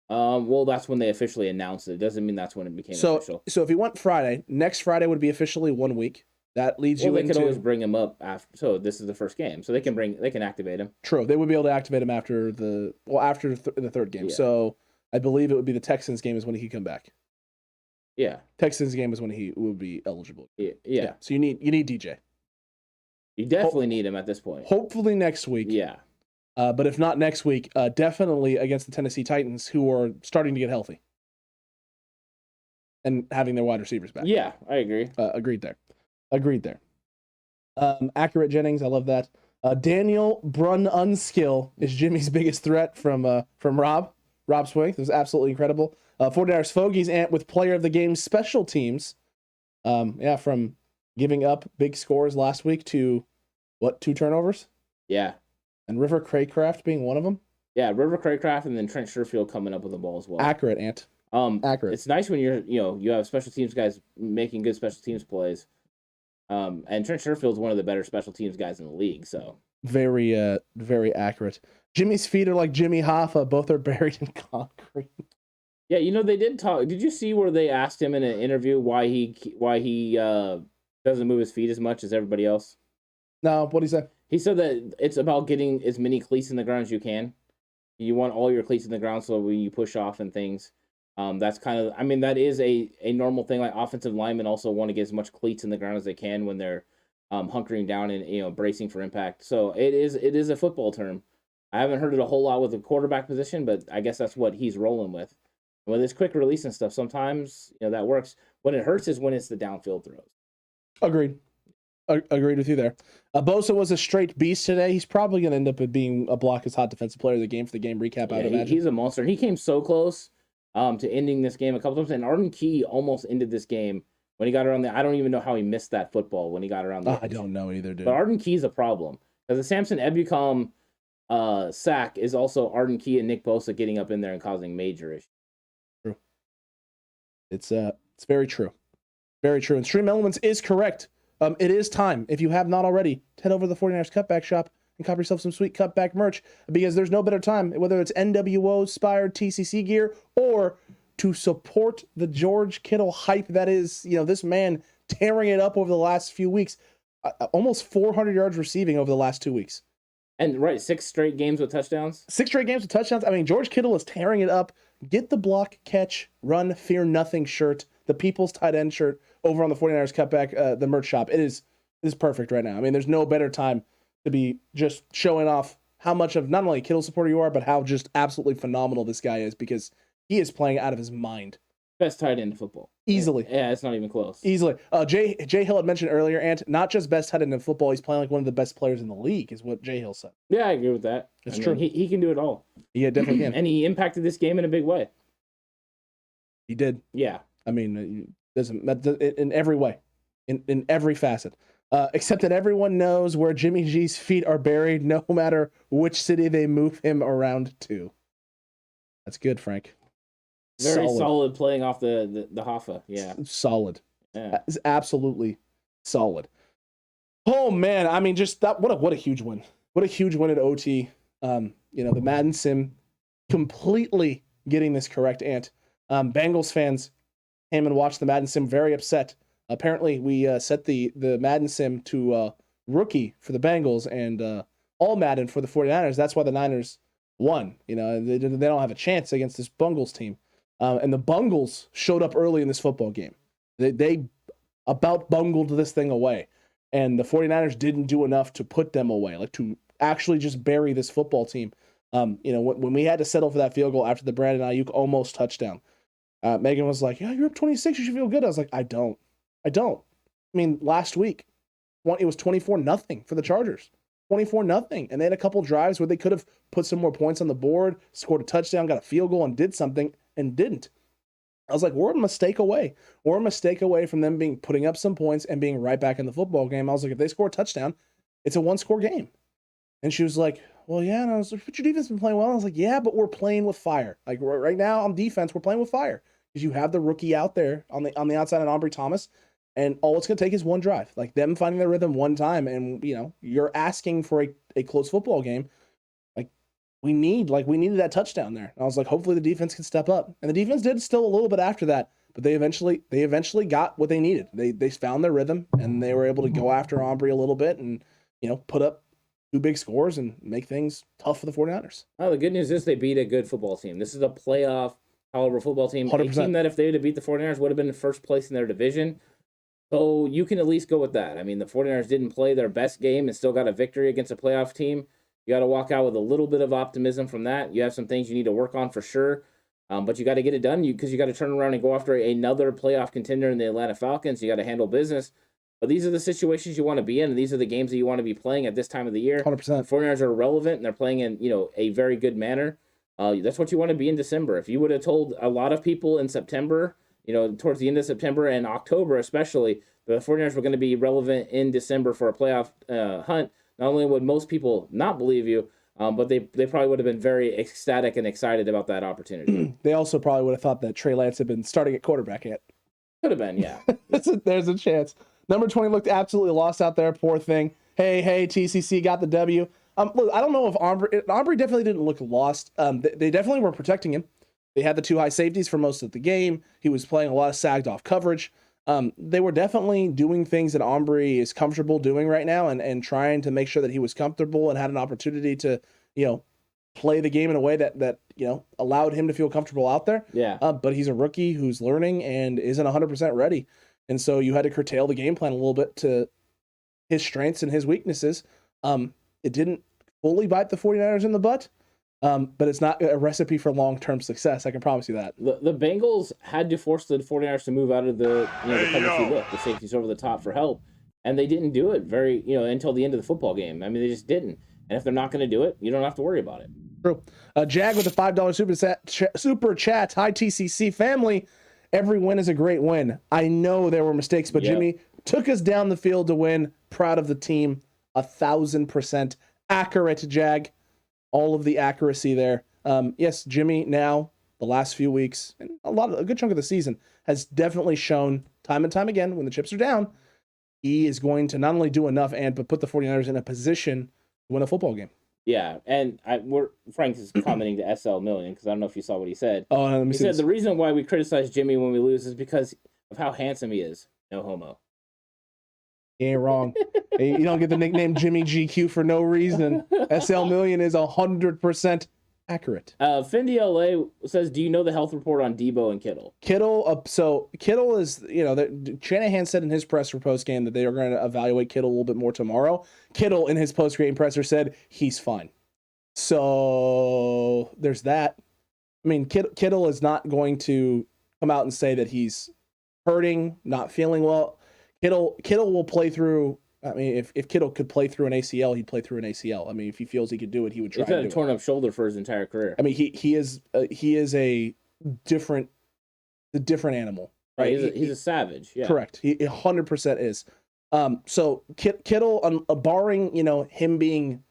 Well, that's when they officially announced it. It doesn't mean that's when it became official. So if he went Friday, next Friday would be officially 1 week. That leads you into. They could always bring him up after. So this is the first game, so they can activate him. True, they would be able to activate him after the third game. Yeah. So I believe it would be the Texans game is when he could come back. Yeah, Texans game is when he would be eligible. Yeah. So you need DJ. You definitely need him at this point. Hopefully next week. Yeah. But if not next week, definitely against the Tennessee Titans, who are starting to get healthy and having their wide receivers back. Yeah, I agree. Agreed there. Accurate Jennings, I love that. Daniel Brunskill is Jimmy's biggest threat from Rob Swing. It was absolutely incredible. 49ers Fogies Ant with player of the game special teams. From giving up big scores last week to 2 turnovers? Yeah. And River Craycraft being one of them? Yeah, River Craycraft and then Trent Sherfield coming up with the ball as well. Accurate, Ant. Accurate. It's nice when you have special teams guys making good special teams plays. And Trent Sherfield's one of the better special teams guys in the league. So very, very accurate. Jimmy's feet are like Jimmy Hoffa. Both are buried in concrete. Yeah, they did talk. Did you see where they asked him in an interview why he doesn't move his feet as much as everybody else? No, what'd he say? He said that it's about getting as many cleats in the ground as you can. You want all your cleats in the ground so when you push off and things, that's kind of, that is a normal thing. Like offensive linemen also want to get as much cleats in the ground as they can when they're hunkering down and bracing for impact. So it is a football term. I haven't heard it a whole lot with the quarterback position, but I guess that's what he's rolling with. With his quick release and stuff, sometimes that works. When it hurts is when it's the downfield throws. Agreed. Agreed with you there. Bosa was a straight beast today. He's probably going to end up being a block as hot defensive player of the game for the game recap, I would imagine. He's a monster. He came so close to ending this game a couple times, and Arden Key almost ended this game when he got around I don't even know how he missed that football when he got around the I don't know either, dude. But Arden Key's a problem. Because the Samson Ebukam sack is also Arden Key and Nick Bosa getting up in there and causing major issues. True. It's very true. Very true. And Stream Elements is correct. It is time, if you have not already, to head over to the 49ers Cutback shop and cop yourself some sweet Cutback merch, because there's no better time, whether it's NWO-inspired TCC gear or to support the George Kittle hype that is, this man tearing it up over the last few weeks. Almost 400 yards receiving over the last 2 weeks. And 6 straight games with touchdowns? 6 straight games with touchdowns. George Kittle is tearing it up. Get the block, catch, run, fear nothing shirt, the People's Tight End shirt over on the 49ers Cutback, the merch shop. It is perfect right now. There's no better time to be just showing off how much of not only a Kittle supporter you are, but how just absolutely phenomenal this guy is, because he is playing out of his mind. Best tight end in football. Easily. Yeah, it's not even close. Easily. Jay Hill had mentioned earlier, and not just best tight end in football, he's playing like one of the best players in the league, is what Jay Hill said. Yeah, I agree with that. It's true. He can do it all. Yeah, definitely can. And he impacted this game in a big way. He did. Yeah. In every way. In every facet. Except that everyone knows where Jimmy G's feet are buried, no matter which city they move him around to. That's good, Frank. Very solid playing off the Hoffa. Yeah. Solid. Yeah. It's absolutely solid. Oh man, just that what a huge win. What a huge win at OT. The Madden sim completely getting this correct, Ant. Bengals fans came and watched the Madden sim very upset. Apparently we set the Madden sim to rookie for the Bengals and all Madden for the 49ers. That's why the Niners won. They don't have a chance against this Bengals team. And the Bengals showed up early in this football game. They about bungled this thing away. And the 49ers didn't do enough to put them away, like to actually just bury this football team. When we had to settle for that field goal after the Brandon Ayuk almost touchdown, Megan was like, yeah, you're up 26. You should feel good. I was like, I don't. Last week, it was 24-0 for the Chargers. 24-0. And they had a couple drives where they could have put some more points on the board, scored a touchdown, got a field goal, and did something, and didn't. I was like, we're a mistake away. We're a mistake away from them putting up some points and being right back in the football game. I was like, if they score a touchdown, it's a one-score game. And she was like, well, yeah. And I was like, but your defense has been playing well. And I was like, yeah, but we're playing with fire. Like right now on defense, we're playing with fire. Because you have the rookie out there on the outside of Ambry Thomas. And all it's going to take is one drive. Like them finding their rhythm one time. And, you're asking for a close football game. We needed that touchdown there. And I was like, hopefully the defense can step up. And the defense did still a little bit after that, but they eventually got what they needed. They found their rhythm and they were able to go after Ambry a little bit and, put up 2 big scores and make things tough for the 49ers. Oh, the good news is they beat a good football team. This is a playoff caliber football team. 100%. A team that if they would have beat the 49ers would have been in first place in their division. So you can at least go with that. The 49ers didn't play their best game and still got a victory against a playoff team. You got to walk out with a little bit of optimism from that. You have some things you need to work on for sure, but you got to get it done because you got to turn around and go after another playoff contender in the Atlanta Falcons. You got to handle business. But these are the situations you want to be in, and these are the games that you want to be playing at this time of the year. 100%. The 49ers are relevant, and they're playing in a very good manner. That's what you want to be in December. If you would have told a lot of people in September, towards the end of September and October especially, the 49ers were going to be relevant in December for a playoff hunt, not only would most people not believe you, But they probably would have been very ecstatic and excited about that opportunity. They also probably would have thought that Trey Lance had been starting at quarterback yet. Could have been, yeah. There's a chance. Number 20 looked absolutely lost out there. Poor thing. Hey, TCC got the W. Look, I don't know if Aubrey definitely didn't look lost. They definitely were protecting him. They had the 2 high safeties for most of the game. He was playing a lot of sagged off coverage. They were definitely doing things that Aubrey is comfortable doing right now and trying to make sure that he was comfortable and had an opportunity to, play the game in a way that allowed him to feel comfortable out there. Yeah. But he's a rookie who's learning and isn't 100% ready. And so you had to curtail the game plan a little bit to his strengths and his weaknesses. It didn't fully bite the 49ers in the butt, but it's not a recipe for long-term success. I can promise you that. The Bengals had to force the 49ers to move out of the cover 2 look, the safeties over the top for help, and they didn't do it until the end of the football game. I mean, they just didn't. And if they're not going to do it, you don't have to worry about it. True. Jag with a $5 super chat. Hi, TCC family. Every win is a great win. I know there were mistakes, but Jimmy took us down the field to win. Proud of the team. 1,000% accurate, Jag. All of the accuracy there. Yes, Jimmy now, the last few weeks, and a good chunk of the season, has definitely shown time and time again when the chips are down, he is going to not only do enough but put the 49ers in a position to win a football game. Yeah, and Frank is commenting to SL Million because I don't know if you saw what he said. Oh, let me he see said this. The reason why we criticize Jimmy when we lose is because of how handsome he is. No homo. You ain't wrong. You don't get the nickname Jimmy GQ for no reason. SL Million is 100% accurate. Fendi LA says, do you know the health report on Debo and Kittle? Kittle is, Shanahan said in his presser post game that they are going to evaluate Kittle a little bit more tomorrow. Kittle in his post game presser said he's fine. So there's that. I mean, Kittle is not going to come out and say that he's hurting, not feeling well. Kittle will play through. I mean, if Kittle could play through an ACL, he'd play through an ACL. I mean, if he feels he could do it, he would try. He's had a torn up shoulder for his entire career. I mean, he is a different animal, right? He's a savage. Yeah, correct. He 100% is. So Kittle, barring him being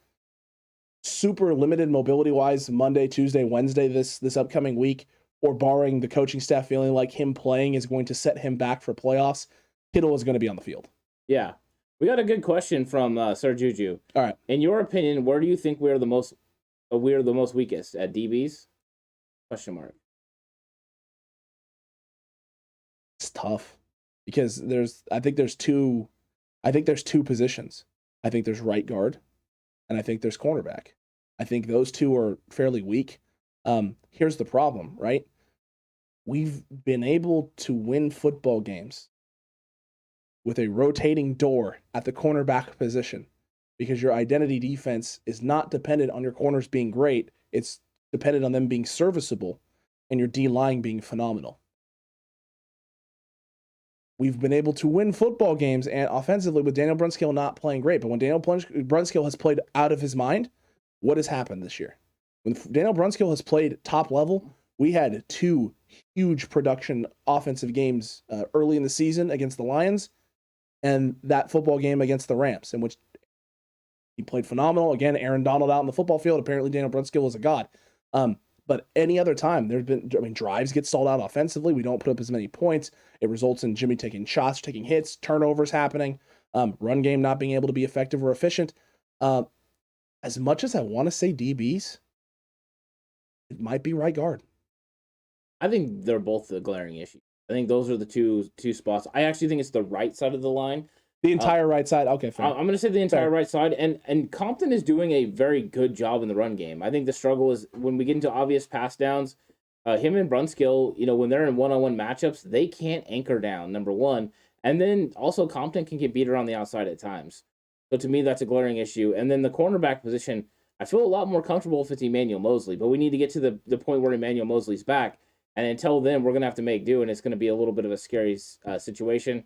super limited mobility wise Monday, Tuesday, Wednesday this upcoming week, or barring the coaching staff feeling like him playing is going to set him back for playoffs, Kittle is going to be on the field. Yeah. We got a good question from Sir Juju. All right. In your opinion, where do you think we're the most weakest at DBs? Question mark. It's tough because I think there's two positions. I think there's right guard and I think there's cornerback. I think those two are fairly weak. Here's the problem, right? We've been able to win football games with a rotating door at the cornerback position because your identity defense is not dependent on your corners being great. It's dependent on them being serviceable and your D-line being phenomenal. We've been able to win football games and offensively with Daniel Brunskill not playing great. But when Daniel Brunskill has played out of his mind, what has happened this year? When Daniel Brunskill has played top level, we had 2 huge production offensive games early in the season against the Lions and that football game against the Rams, in which he played phenomenal. Again, Aaron Donald out in the football field. Apparently, Daniel Brunskill was a god. But any other time, drives get stalled out offensively. We don't put up as many points. It results in Jimmy taking shots, taking hits, turnovers happening, run game not being able to be effective or efficient. As much as I want to say DBs, it might be right guard. I think they're both the glaring issue. I think those are the two spots. I actually think it's the right side of the line. The entire right side? Okay, fair. I'm going to say the entire right side. And Compton is doing a very good job in the run game. I think the struggle is when we get into obvious pass downs, him and Brunskill, when they're in one-on-one matchups, they can't anchor down, number one. And then also Compton can get beat around the outside at times. So to me, that's a glaring issue. And then the cornerback position, I feel a lot more comfortable if it's Emmanuel Mosley. But we need to get to the point where Emmanuel Mosley's back. And until then, we're going to have to make do, and it's going to be a little bit of a scary situation.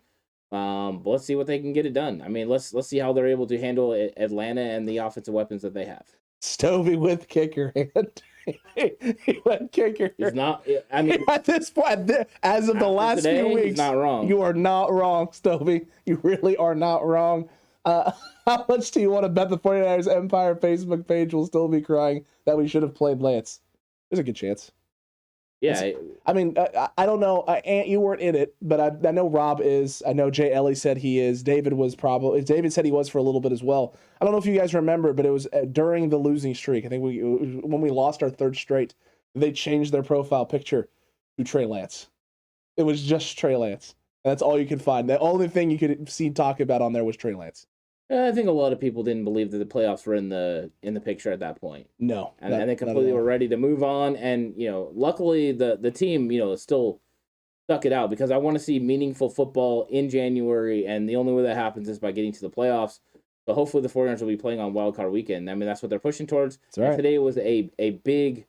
But let's see what they can get it done. I mean, let's see how they're able to handle Atlanta and the offensive weapons that they have. Stovey with kicker hand. He went kicker. He's not. I mean, at this point, as of the last few weeks, he's not wrong. You are not wrong, Stovey. You really are not wrong. How much do you want to bet the 49ers Empire Facebook page will still be crying that we should have played Lance? There's a good chance. Yeah. I mean, I don't know. Ant, you weren't in it, but I know Rob is. I know Jay Ellie said he is. David said he was for a little bit as well. I don't know if you guys remember, but it was during the losing streak. I think when we lost our third straight, they changed their profile picture to Trey Lance. It was just Trey Lance. And that's all you could find. The only thing you could see talk about on there was Trey Lance. I think a lot of people didn't believe that the playoffs were in the picture at that point. No, and they completely were ready to move on. And luckily the team still stuck it out, because I want to see meaningful football in January, and the only way that happens is by getting to the playoffs. So hopefully the 49ers will be playing on Wild Card Weekend. I mean, that's what they're pushing towards. Right. Today was a big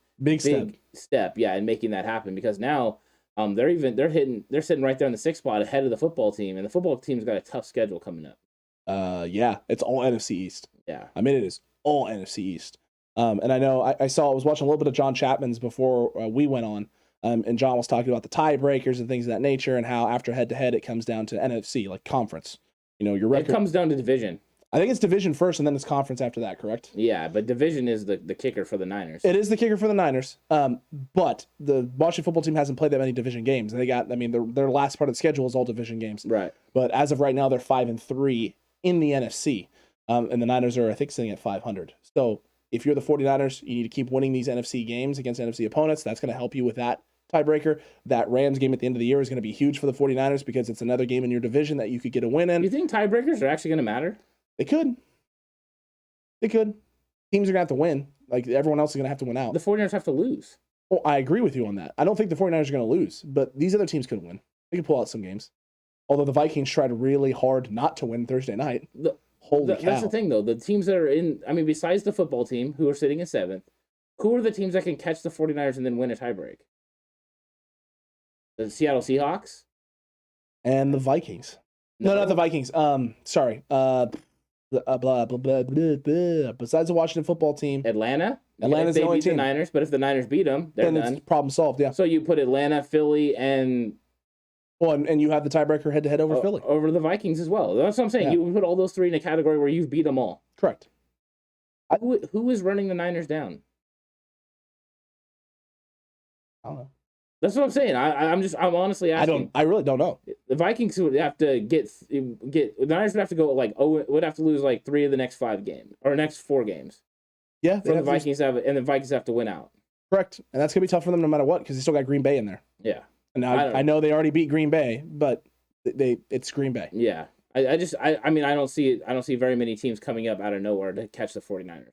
step, in making that happen, because now they're sitting right there in the 6th spot ahead of the football team, and the football team's got a tough schedule coming up. Yeah, it's all NFC East. Yeah. I mean, it is all NFC East. And I know I was watching a little bit of John Chapman's before we went on, and John was talking about the tiebreakers and things of that nature, and how after head-to-head it comes down to NFC, like conference. Your record. It comes down to division. I think it's division first, and then it's conference after that, correct? Yeah, but division is the kicker for the Niners. It is the kicker for the Niners, but the Washington football team hasn't played that many division games. And their last part of the schedule is all division games. Right. But as of right now, they're 5-3 in the NFC, and the Niners are, I think, sitting at 500. So if you're the 49ers, you need to keep winning these NFC games against NFC opponents. That's going to help you with that tiebreaker. That Rams game at the end of the year is going to be huge for the 49ers, because it's another game in your division that you could get a win in. Do you think tiebreakers are actually going to matter? They could. Teams are going to have to win. Like, everyone else is going to have to win out. The 49ers have to lose. Well, I agree with you on that. I don't think the 49ers are going to lose, but these other teams could win. They could pull out some games. Although the Vikings tried really hard not to win Thursday night. Holy cow. That's the thing, though. The teams that are in, besides the football team, who are sitting in 7th, who are the teams that can catch the 49ers and then win a tiebreak? The Seattle Seahawks? And the Vikings. No, not the Vikings. Sorry. Besides the Washington football team. Atlanta's the only team. The Niners, but if the Niners beat them, they're done. It's problem solved, yeah. So you put Atlanta, Philly, and... Well, and you have the tiebreaker head-to-head over Philly. Over the Vikings as well. That's what I'm saying. Yeah. You put all those three in a category where you've beat them all. Correct. Who is running the Niners down? I don't know. That's what I'm saying. I'm honestly asking. I really don't know. The Vikings would have to the Niners would have to go would have to lose 3 of the next 5 games or next 4 games. Yeah, the Vikings have to win out. Correct, and that's gonna be tough for them no matter what, because they still got Green Bay in there. Yeah, and now I know they already beat Green Bay, but it's Green Bay. Yeah, I don't see very many teams coming up out of nowhere to catch the 49ers.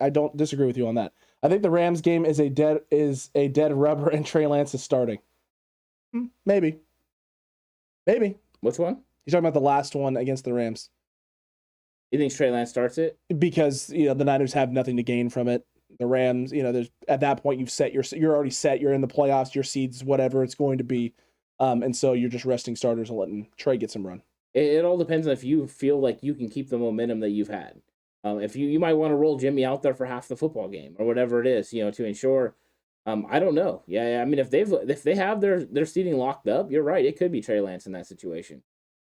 I don't disagree with you on that. I think the Rams game is a dead rubber, and Trey Lance is starting. Maybe. Which one? You're talking about the last one against the Rams. You think Trey Lance starts it? Because the Niners have nothing to gain from it. The Rams, there's at that point you're already set. You're in the playoffs. Your seeds, whatever it's going to be, and so you're just resting starters and letting Trey get some run. It all depends on if you feel like you can keep the momentum that you've had. If you might want to roll Jimmy out there for half the football game or whatever it is, to ensure. I don't know. Yeah. If they have their seating locked up, you're right. It could be Trey Lance in that situation.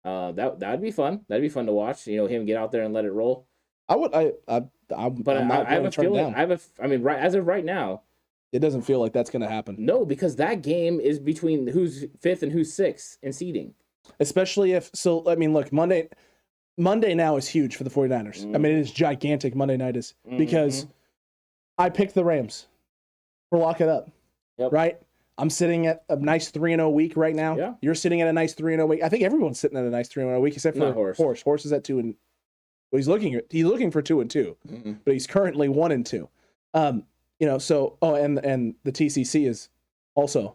That'd be fun. That'd be fun to watch. Him get out there and let it roll. I would. I have a feeling. As of right now, it doesn't feel like that's going to happen. No, because that game is between who's 5th and who's 6th in seeding. Especially look, Monday now is huge for the 49ers. Mm-hmm. It is gigantic. Monday night is because I picked the Rams for lock it up. Yep. Right? I'm sitting at a nice 3-0 week right now. Yeah. You're sitting at a nice 3-0 week. I think everyone's sitting at a nice 3-0 week except for Horse. Horse is at 2 and well, he's looking for 2 and 2, but he's currently 1 and 2. And the TCC is also,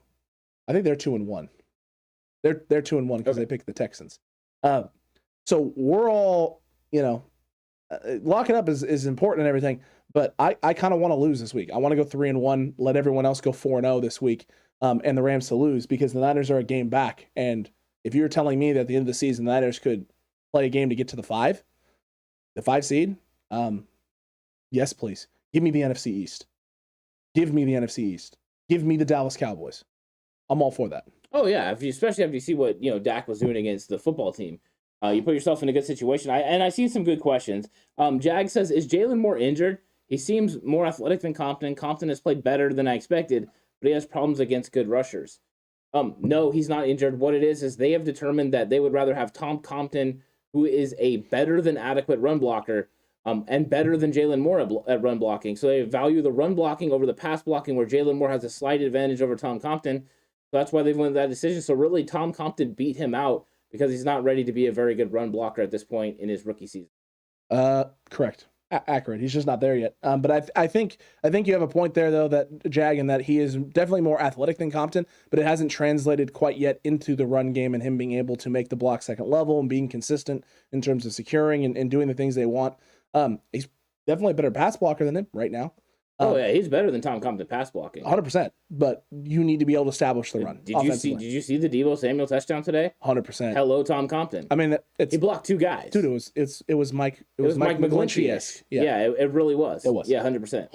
I think they're 2 and 1. They're 2 and 1 because they picked the Texans. So we're all, locking up is important and everything, but I kind of want to lose this week. I want to go 3 and 1, let everyone else go 4-0 this week, and the Rams to lose, because the Niners are a game back. And if you're telling me that at the end of the season, the Niners could play a game to get to the 5 seed, yes, please. Give me the NFC East. Give me the NFC East. Give me the Dallas Cowboys. I'm all for that. Oh, yeah, especially after you see what Dak was doing against the football team. You put yourself in a good situation. I've seen some good questions. Jag says, is Jalen more injured? He seems more athletic than Compton. Compton has played better than I expected, but he has problems against good rushers. No, he's not injured. What it is they have determined that they would rather have Tom Compton, who is a better than adequate run blocker, and better than Jalen Moore at run blocking. So they value the run blocking over the pass blocking, where Jalen Moore has a slight advantage over Tom Compton. So that's why they've won that decision. So really, Tom Compton beat him out because he's not ready to be a very good run blocker at this point in his rookie season. Correct. Accurate. He's just not there yet. But I think you have a point there, though, that Jag, and that he is definitely more athletic than Compton, but it hasn't translated quite yet into the run game and him being able to make the block second level and being consistent in terms of securing and doing the things they want. He's definitely a better pass blocker than him right now. Yeah, he's better than Tom Compton pass blocking. 100%. But you need to be able to establish the run. Did you see the Deebo Samuel touchdown today? 100%. Hello, Tom Compton. I mean, he blocked two guys. Dude, it was Mike McGlinchey-esque. Yeah, it really was. It was. Yeah, 100%.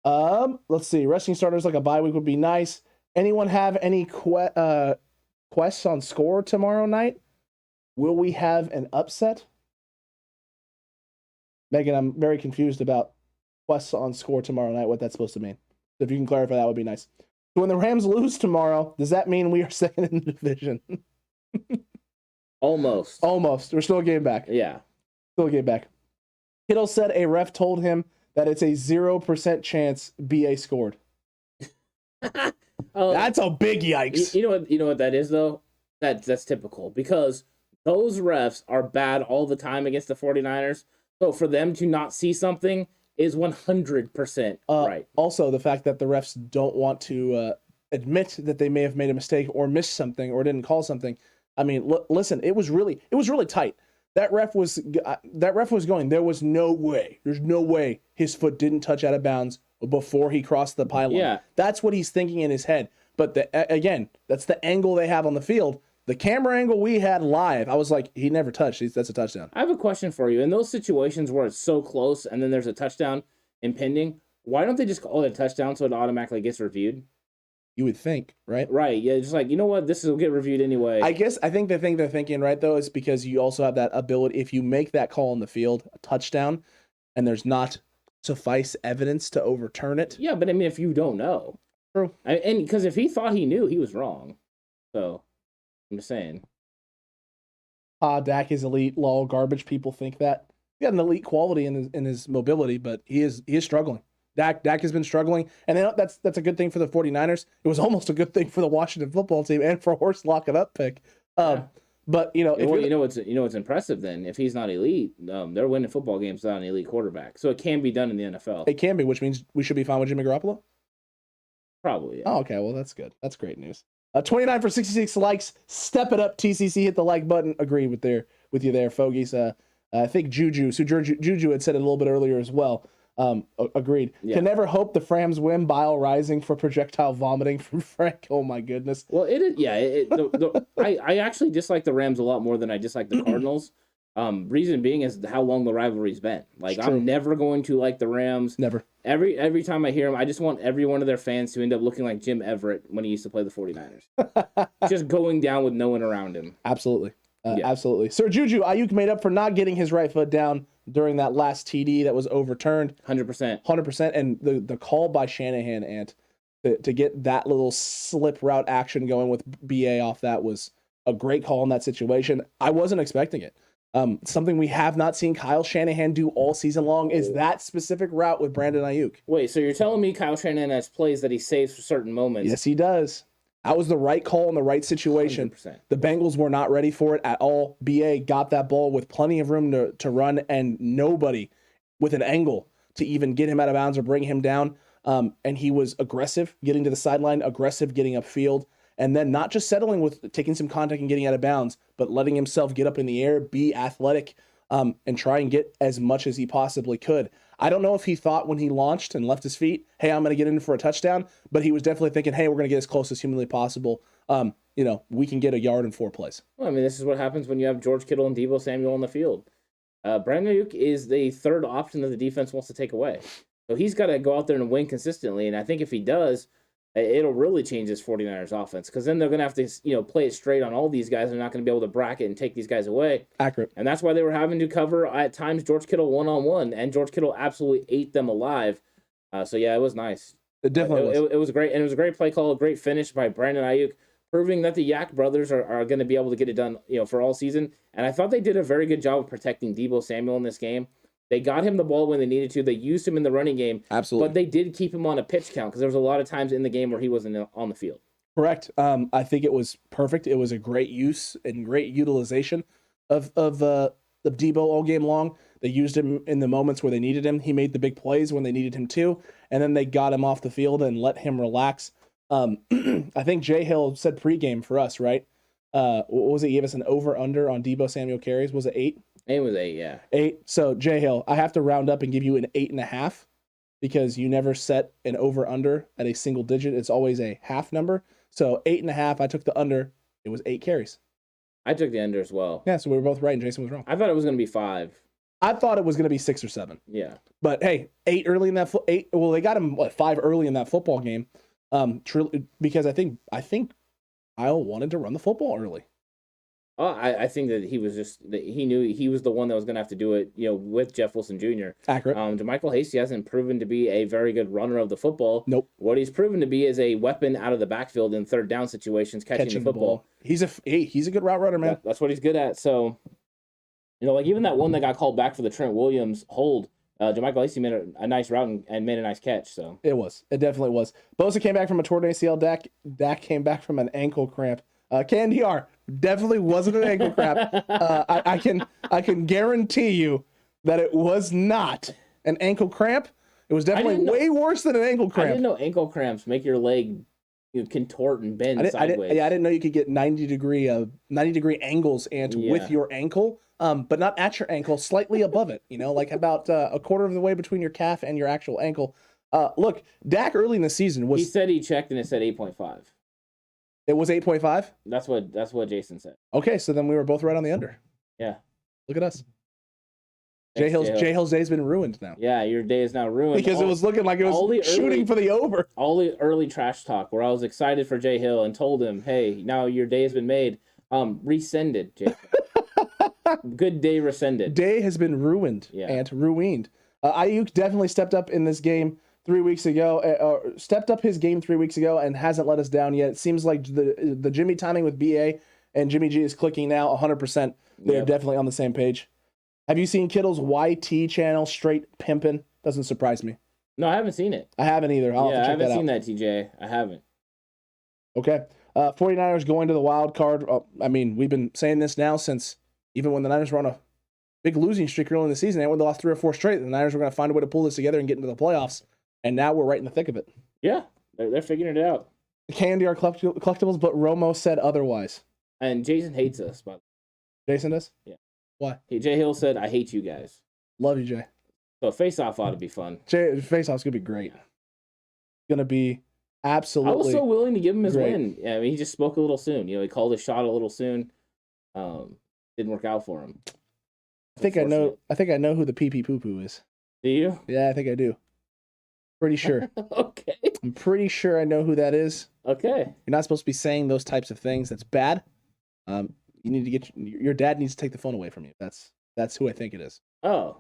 100%. Let's see. Resting starters like a bye week would be nice. Anyone have any quests on score tomorrow night? Will we have an upset? Megan, I'm very confused about quests on score tomorrow night, what that's supposed to mean. So if you can clarify, that would be nice. So when the Rams lose tomorrow, does that mean we are second in the division? Almost. We're still a game back. Yeah. Still a game back. Kittle said a ref told him that it's a 0% chance BA scored. That's a big yikes. You know what that is, though? That's typical, because those refs are bad all the time against the 49ers. So for them to not see something is 100% right. Also, the fact that the refs don't want to admit that they may have made a mistake or missed something or didn't call something. I mean, listen, it was really tight. That ref was going. There's no way his foot didn't touch out of bounds before he crossed the pylon. Yeah, that's what he's thinking in his head. But again, that's the angle they have on the field. The camera angle we had live, I was like, he never touched. That's a touchdown. I have a question for you. In those situations where it's so close and then there's a touchdown impending, why don't they just call it a touchdown so it automatically gets reviewed? You would think, right? Right. Yeah, just like, you know what? This will get reviewed anyway. I think the thing they're thinking, right, though, is because you also have that ability, if you make that call on the field, a touchdown, and there's not suffice evidence to overturn it. Yeah, but I mean, if you don't know. True. And because if he thought he knew, he was wrong. So... I'm just saying. Dak is elite. Lol, garbage. People think that. He got an elite quality in his mobility, but he is struggling. Dak has been struggling, and that's a good thing for the 49ers. It was almost a good thing for the Washington football team and for Horst lock it up pick. Yeah. But what's impressive then, if he's not elite, they're winning football games without an elite quarterback. So it can be done in the NFL. It can be, which means we should be fine with Jimmy Garoppolo. Probably. Yeah. Oh, okay. Well, that's good. That's great news. 29 for 66 likes. Step it up, TCC. Hit the like button. Agree with you there, Fogies. I think Juju had said it a little bit earlier as well. Agreed. Yeah. Can never hope the Frams win. Bile rising for projectile vomiting from Frank. Oh my goodness. Well, it is. Yeah. I actually dislike the Rams a lot more than I dislike the Cardinals. Reason being is how long the rivalry's been. Like, I'm never going to like the Rams. Never. Every time I hear them, I just want every one of their fans to end up looking like Jim Everett when he used to play the 49ers. Just going down with no one around him. Absolutely. Absolutely. Sir Juju, Ayuk made up for not getting his right foot down during that last TD that was overturned. 100%. And the call by Shanahan, Ant, to get that little slip route action going with BA off that was a great call in that situation. I wasn't expecting it. Something we have not seen Kyle Shanahan do all season long is that specific route with Brandon Ayuk. Wait, so you're telling me Kyle Shanahan has plays that he saves for certain moments? Yes, he does. That was the right call in the right situation. 100%. The Bengals were not ready for it at all. BA got that ball with plenty of room to run and nobody with an angle to even get him out of bounds or bring him down. And he was aggressive, getting to the sideline, aggressive, getting upfield. And then not just settling with taking some contact and getting out of bounds, but letting himself get up in the air, be athletic, and try and get as much as he possibly could. I don't know if he thought when he launched and left his feet, hey, I'm going to get in for a touchdown, but he was definitely thinking, hey, we're going to get as close as humanly possible. We can get a yard in 4 plays. Well, I mean, this is what happens when you have George Kittle and Deebo Samuel on the field. Brandon Ayuk is the third option that the defense wants to take away. So he's got to go out there and win consistently, and I think if he does, it'll really change this 49ers offense, because then they're going to have to, play it straight on all these guys. They're not going to be able to bracket and take these guys away. Accurate. And that's why they were having to cover at times George Kittle one-on-one, and George Kittle absolutely ate them alive. So, yeah, it was nice. It definitely was. It was great, and it was a great play call, a great finish by Brandon Ayuk, proving that the Yak brothers are going to be able to get it done, for all season. And I thought they did a very good job of protecting Deebo Samuel in this game. They got him the ball when they needed to. They used him in the running game. Absolutely. But they did keep him on a pitch count, because there was a lot of times in the game where he wasn't on the field. Correct. I think it was perfect. It was a great use and great utilization of Deebo all game long. They used him in the moments where they needed him. He made the big plays when they needed him too. And then they got him off the field and let him relax. I think Jay Hill said pregame for us, right? What was it? He gave us an over-under on Deebo Samuel carries. Was it 8? It was 8, yeah. 8. So, Jay Hill, I have to round up and give you an 8.5, because you never set an over-under at a single digit. It's always a half number. So, 8.5, I took the under. It was 8 carries. I took the under as well. Yeah, so we were both right and Jason was wrong. I thought it was going to be 5. I thought it was going to be 6 or 7. Yeah. But, hey, 8 early in that well, they got him, 5 early in that football game, because I think Kyle wanted to run the football early. I think that he knew he was the one that was going to have to do it, with Jeff Wilson Jr. Accurate. DeMichael Hasty hasn't proven to be a very good runner of the football. Nope. What he's proven to be is a weapon out of the backfield in third down situations, catching the football. He's a good route runner, man. That's what he's good at. So, even that one that got called back for the Trent Williams hold, DeMichael Hasty made a nice route and made a nice catch. So it definitely was. Bosa came back from a torn ACL. Dak came back from an ankle cramp. KNDR definitely wasn't an ankle cramp. I can guarantee you that it was not an ankle cramp. It was definitely way worse than an ankle cramp. I didn't know ankle cramps make your leg contort and bend sideways. I didn't know you could get 90 degree angles with your ankle, but not at your ankle, slightly above it. Like about a quarter of the way between your calf and your actual ankle. Look, Dak early in the season was. He said he checked and it said 8.5. It was 8.5? That's what Jason said. Okay, so then we were both right on the under. Yeah. Look at us. Jay Hill's day's been ruined now. Yeah, your day is now ruined. Because it was looking like it was shooting for the over. All the early trash talk where I was excited for Jay Hill and told him, hey, now your day has been made. Rescinded, Jay. Good day rescinded. Day has been ruined and ruined. Ayuk definitely stepped up in this game 3 weeks ago, stepped up his game 3 weeks ago and hasn't let us down yet. It seems like the Jimmy timing with BA and Jimmy G is clicking now 100%. They're definitely on the same page. Have you seen Kittle's YT channel, Straight Pimpin'? Doesn't surprise me. No, I haven't seen it. I haven't either. I'll have to check that out. I haven't seen that, TJ. I haven't. Okay. 49ers going to the wild card. We've been saying this now since even when the Niners were on a big losing streak early in the season. They won the last 3 or 4 straight. The Niners were going to find a way to pull this together and get into the playoffs. And now we're right in the thick of it. Yeah, they're figuring it out. Candy are collectibles, but Romo said otherwise. And Jason hates us, but Jason does? Yeah. Why? Jay Hill said, I hate you guys. Love you, Jay. So face-off ought to be fun. Face-off's going to be great. It's going to be absolutely I was so willing to give him his win. Yeah, he just spoke a little soon. He called his shot a little soon. Didn't work out for him. I think I know who the pee-pee poo-poo is. Do you? Yeah, I think I do. Pretty sure. Okay. I'm pretty sure I know who that is. Okay. You're not supposed to be saying those types of things. That's bad. You need to get your dad needs to take the phone away from you. That's who I think it is. Oh.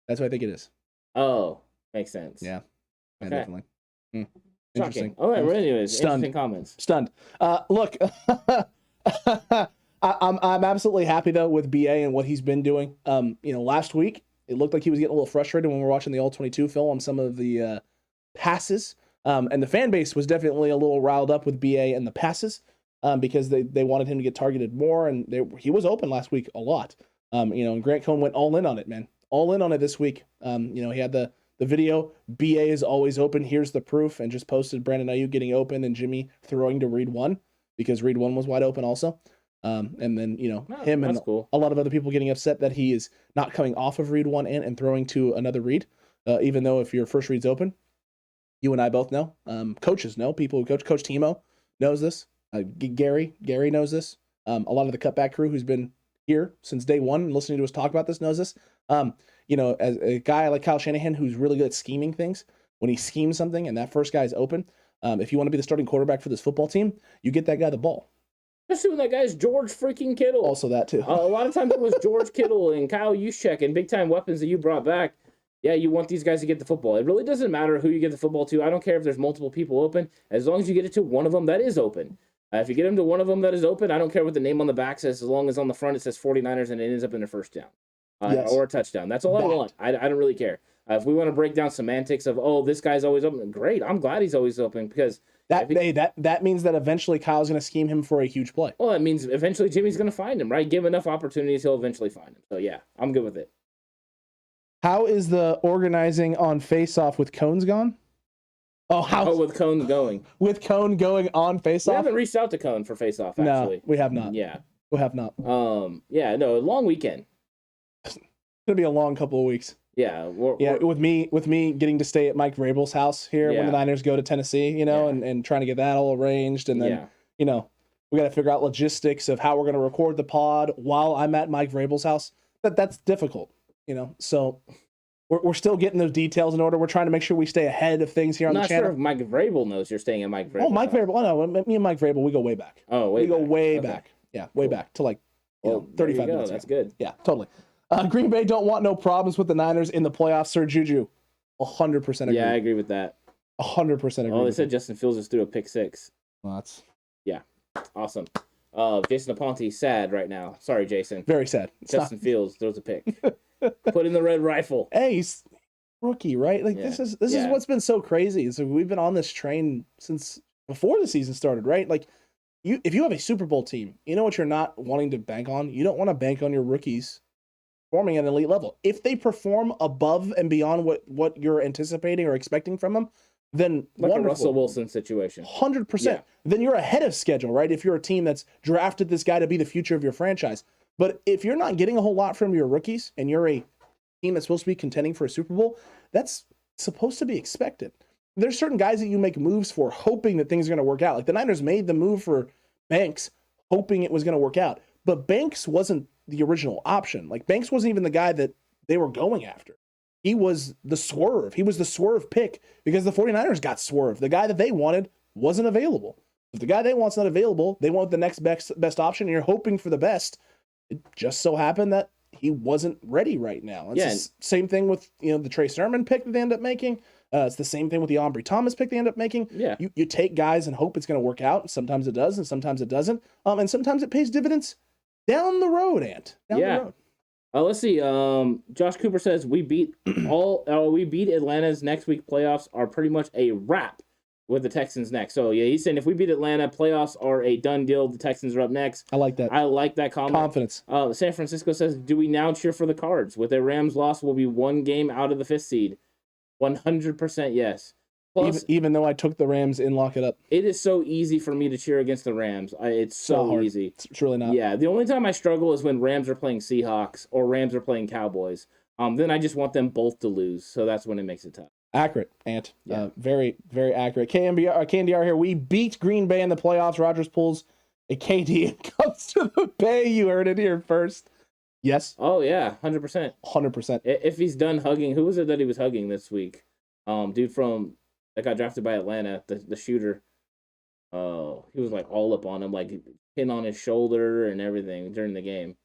That's who I think it is. Oh, makes sense. Yeah. Okay. Definitely. Interesting. All right. Well, anyways, interesting comments. Stunned. Look, I'm absolutely happy though with BA and what he's been doing. Last week it looked like he was getting a little frustrated when we were watching the All-22 film on some of the passes. And the fan base was definitely a little riled up with BA and the passes because they wanted him to get targeted more, and he was open last week a lot. And Grant Cohn went all in on it, man. All in on it this week. He had the video, BA is always open, here's the proof, and just posted Brandon Ayuk getting open and Jimmy throwing to Reed 1 because Reed 1 was wide open also. And then, him and cool. A lot of other people getting upset that he is not coming off of Reed 1 and throwing to another read, even though if your first read's open. You and I both know. Coaches know. People who coach. Coach Timo knows this. Gary knows this. A lot of the Cutback crew who's been here since day one and listening to us talk about this knows this. As a guy like Kyle Shanahan who's really good at scheming things, when he schemes something and that first guy's open, If you want to be the starting quarterback for this football team, you get that guy the ball. Especially when that guy's George freaking Kittle. Also that too. A lot of times it was George Kittle and Kyle Juszczyk and big-time weapons that you brought back. Yeah, you want these guys to get the football. It really doesn't matter who you get the football to. I don't care if there's multiple people open. As long as you get it to one of them that is open. If you get them to one of them that is open, I don't care what the name on the back says, as long as on the front it says 49ers and it ends up in a first down or a touchdown. That's all I want. I don't really care. If we want to break down semantics of, oh, this guy's always open, great. I'm glad he's always open because that means that eventually Kyle's going to scheme him for a huge play. Well, that means eventually Jimmy's going to find him, right? Give enough opportunities, he'll eventually find him. So, yeah, I'm good with it. How is the organizing on face-off with Cone's gone? With Cone going. With Cone going on face-off? We haven't reached out to Cone for face-off, actually. No, we have not. Yeah. We have not. Long weekend. It's going to be a long couple of weeks. Yeah. With me getting to stay at Mike Vrabel's house here when the Niners go to Tennessee, and trying to get that all arranged. And then, we got to figure out logistics of how we're going to record the pod while I'm at Mike Vrabel's house. That's difficult, So we're still getting those details in order. We're trying to make sure we stay ahead of things here on the channel. I'm not sure if Mike Vrabel knows you're staying at Mike Vrabel. Oh, Mike Vrabel. Oh, no, me and Mike Vrabel, we go way back. Oh, we go way back. Yeah, way back to 35 minutes. That's good. Yeah, totally. Green Bay don't want no problems with the Niners in the playoffs, Sir Juju. 100% agree. Yeah, I agree with that. 100% agree. Oh, they said Justin Fields just threw a pick 6. Well, that's... Yeah, awesome. Jason Aponte sad right now. Sorry, Jason. Very sad. Justin Fields throws a pick. Put in the red rifle. Hey, he's rookie, right? This is what's been so crazy. So we've been on this train since before the season started, right? If you have a Super Bowl team, you know what you're not wanting to bank on? You don't want to bank on your rookies performing at an elite level. If they perform above and beyond what you're anticipating or expecting from them, then wonderful. A Russell Wilson situation. 100%. Yeah. Then you're ahead of schedule, right? If you're a team that's drafted this guy to be the future of your franchise. But if you're not getting a whole lot from your rookies and you're a team that's supposed to be contending for a Super Bowl, that's supposed to be expected. There's certain guys that you make moves for hoping that things are going to work out. Like the Niners made the move for Banks hoping it was going to work out. But Banks wasn't the original option. Like Banks wasn't even the guy that they were going after. He was the swerve. He was the swerve pick because the 49ers got swerved. The guy that they wanted wasn't available. If the guy they want's not available, they want the next best option, and you're hoping for the best. It just so happened that he wasn't ready right now. It's the same thing with the Trey Sermon pick that they end up making. It's the same thing with the Ambry Thomas pick they end up making. Yeah. You take guys and hope it's going to work out. Sometimes it does, and sometimes it doesn't. And sometimes it pays dividends down the road, Ant. Down the road. Let's see. Josh Cooper says we beat Atlanta's next week. Playoffs are pretty much a wrap with the Texans next. So yeah, he's saying if we beat Atlanta, playoffs are a done deal. The Texans are up next. I like that. I like that comment. Confidence. San Francisco says, do we now cheer for the Cards? With a Rams loss, we'll be one game out of the 5th seed. 100% yes. Plus, even though I took the Rams in lock it up. It is so easy for me to cheer against the Rams. It's so easy. It's really not. Yeah, the only time I struggle is when Rams are playing Seahawks or Rams are playing Cowboys. Then I just want them both to lose. So that's when it makes it tough. Accurate, Ant. Yeah. Very, very accurate. KNDR here. We beat Green Bay in the playoffs. Rodgers pulls a KD and comes to the Bay. You heard it here first. Yes. Oh, yeah. 100%. 100%. If he's done hugging, who was it that he was hugging this week? Dude from that got drafted by Atlanta, the shooter. Oh, he was like all up on him, like pin on his shoulder and everything during the game.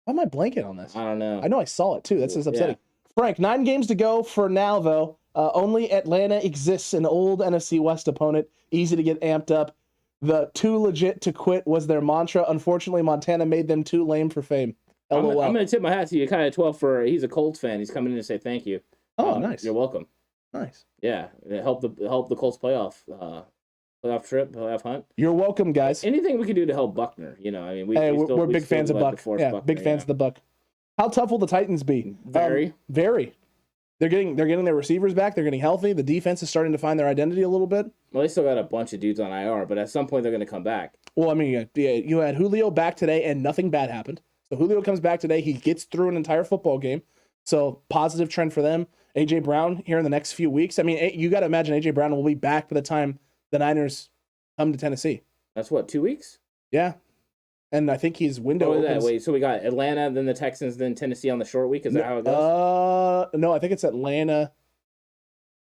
Why am I blanking on this? I don't know. I know I saw it too. That's just upsetting. Yeah. Frank, 9 games to go for now, though. Only Atlanta exists, an old NFC West opponent. Easy to get amped up. The too legit to quit was their mantra. Unfortunately, Montana made them too lame for fame. LOL. I'm going to tip my hat to you, Kai 12 he's a Colts fan. He's coming in to say thank you. Oh, nice. You're welcome. Nice. Yeah, it helped the Colts playoff trip, playoff hunt. You're welcome, guys. Anything we can do to help Buckner, we're big fans of Buck. Yeah, Buckner, big fans of the Buck. How tough will the Titans be? Very. They're getting their receivers back. They're getting healthy. The defense is starting to find their identity a little bit. Well, they still got a bunch of dudes on IR, but at some point they're going to come back. Well, I mean, you had Julio back today, and nothing bad happened. So Julio comes back today. He gets through an entire football game. So positive trend for them. A.J. Brown here in the next few weeks. I mean, you got to imagine A.J. Brown will be back by the time the Niners come to Tennessee. That's what, 2 weeks? Yeah. And I think his window opens. Wait, so we got Atlanta, then the Texans, then Tennessee on the short week? Is that how it goes? No, I think it's Atlanta.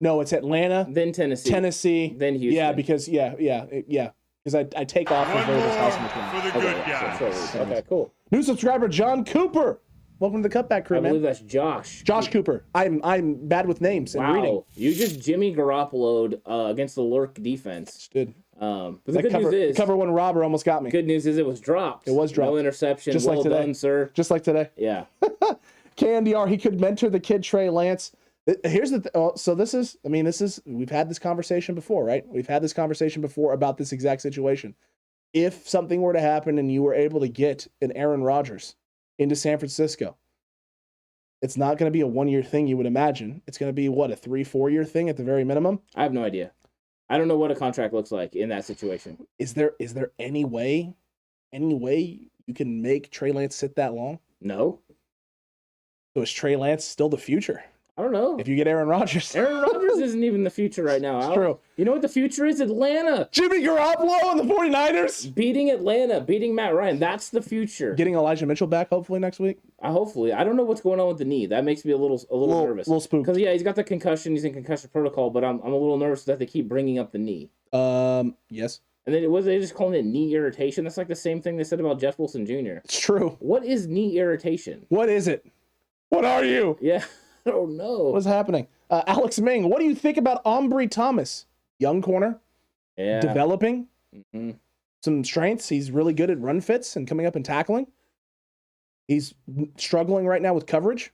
No, it's Atlanta, then Tennessee, then Houston. Yeah, because because I take off the Vegas house in the for the good guys. Okay, cool. New subscriber John Cooper. Welcome to the Cutback crew, I man. believe that's Josh. Josh Cooper. I'm bad with names and reading. You just Jimmy Garoppolo'd against the Lurk defense. Did. But the good news is cover one robber almost got me. Good news is it was dropped. It was dropped. No interception. Just well like today. done, sir. Just like today. Yeah. KNDR, he could mentor the kid Trey Lance. Here's the so this is we've had this conversation before, right? We've had this conversation before about this exact situation. If something were to happen and you were able to get an Aaron Rodgers into San Francisco, it's not going to be a 1-year thing, you would imagine. It's going to be what, a 3-4 year thing at the very minimum? I have no idea. I don't know what a contract looks like in that situation. Is there any way you can make Trey Lance sit that long? No. So is Trey Lance still the future? I don't know. If you get Aaron Rodgers. Aaron Rodgers isn't even the future right now. It's true. You know what the future is? Atlanta. Jimmy Garoppolo and the 49ers. Beating Atlanta, beating Matt Ryan. That's the future. Getting Elijah Mitchell back hopefully next week. Hopefully. I don't know what's going on with the knee. That makes me a little nervous. A little spooked. Because, he's got the concussion. He's in concussion protocol, but I'm a little nervous that they keep bringing up the knee. Yes. And then they just calling it knee irritation. That's like the same thing they said about Jeff Wilson Jr. It's true. What is knee irritation? What is it? What are you? Yeah. I don't know. What's happening? Alex Ming, what do you think about Ombre Thomas? Young corner. Yeah. Developing. Mm-hmm. Some strengths. He's really good at run fits and coming up and tackling. He's struggling right now with coverage.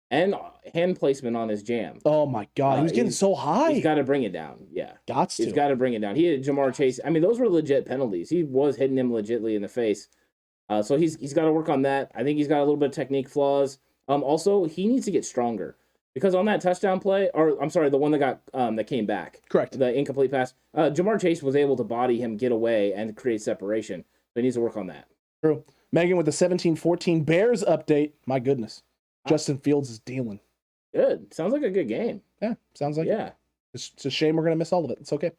And hand placement on his jam. Oh, my God. He was getting so high. He's got to bring it down. Yeah. He's got to bring it down. He had Jamar Chase. I mean, those were legit penalties. He was hitting him legitly in the face. So he's got to work on that. I think he's got a little bit of technique flaws. Also, he needs to get stronger because on that touchdown play, or I'm sorry, the one that got that came back, correct, the incomplete pass, Jamar Chase was able to body him, get away, and create separation. So he needs to work on that. True. Megan with the 17-14 Bears update. My goodness, Justin Fields is dealing. Good. Sounds like a good game. Yeah, sounds like it. It's a shame we're gonna miss all of it. It's okay.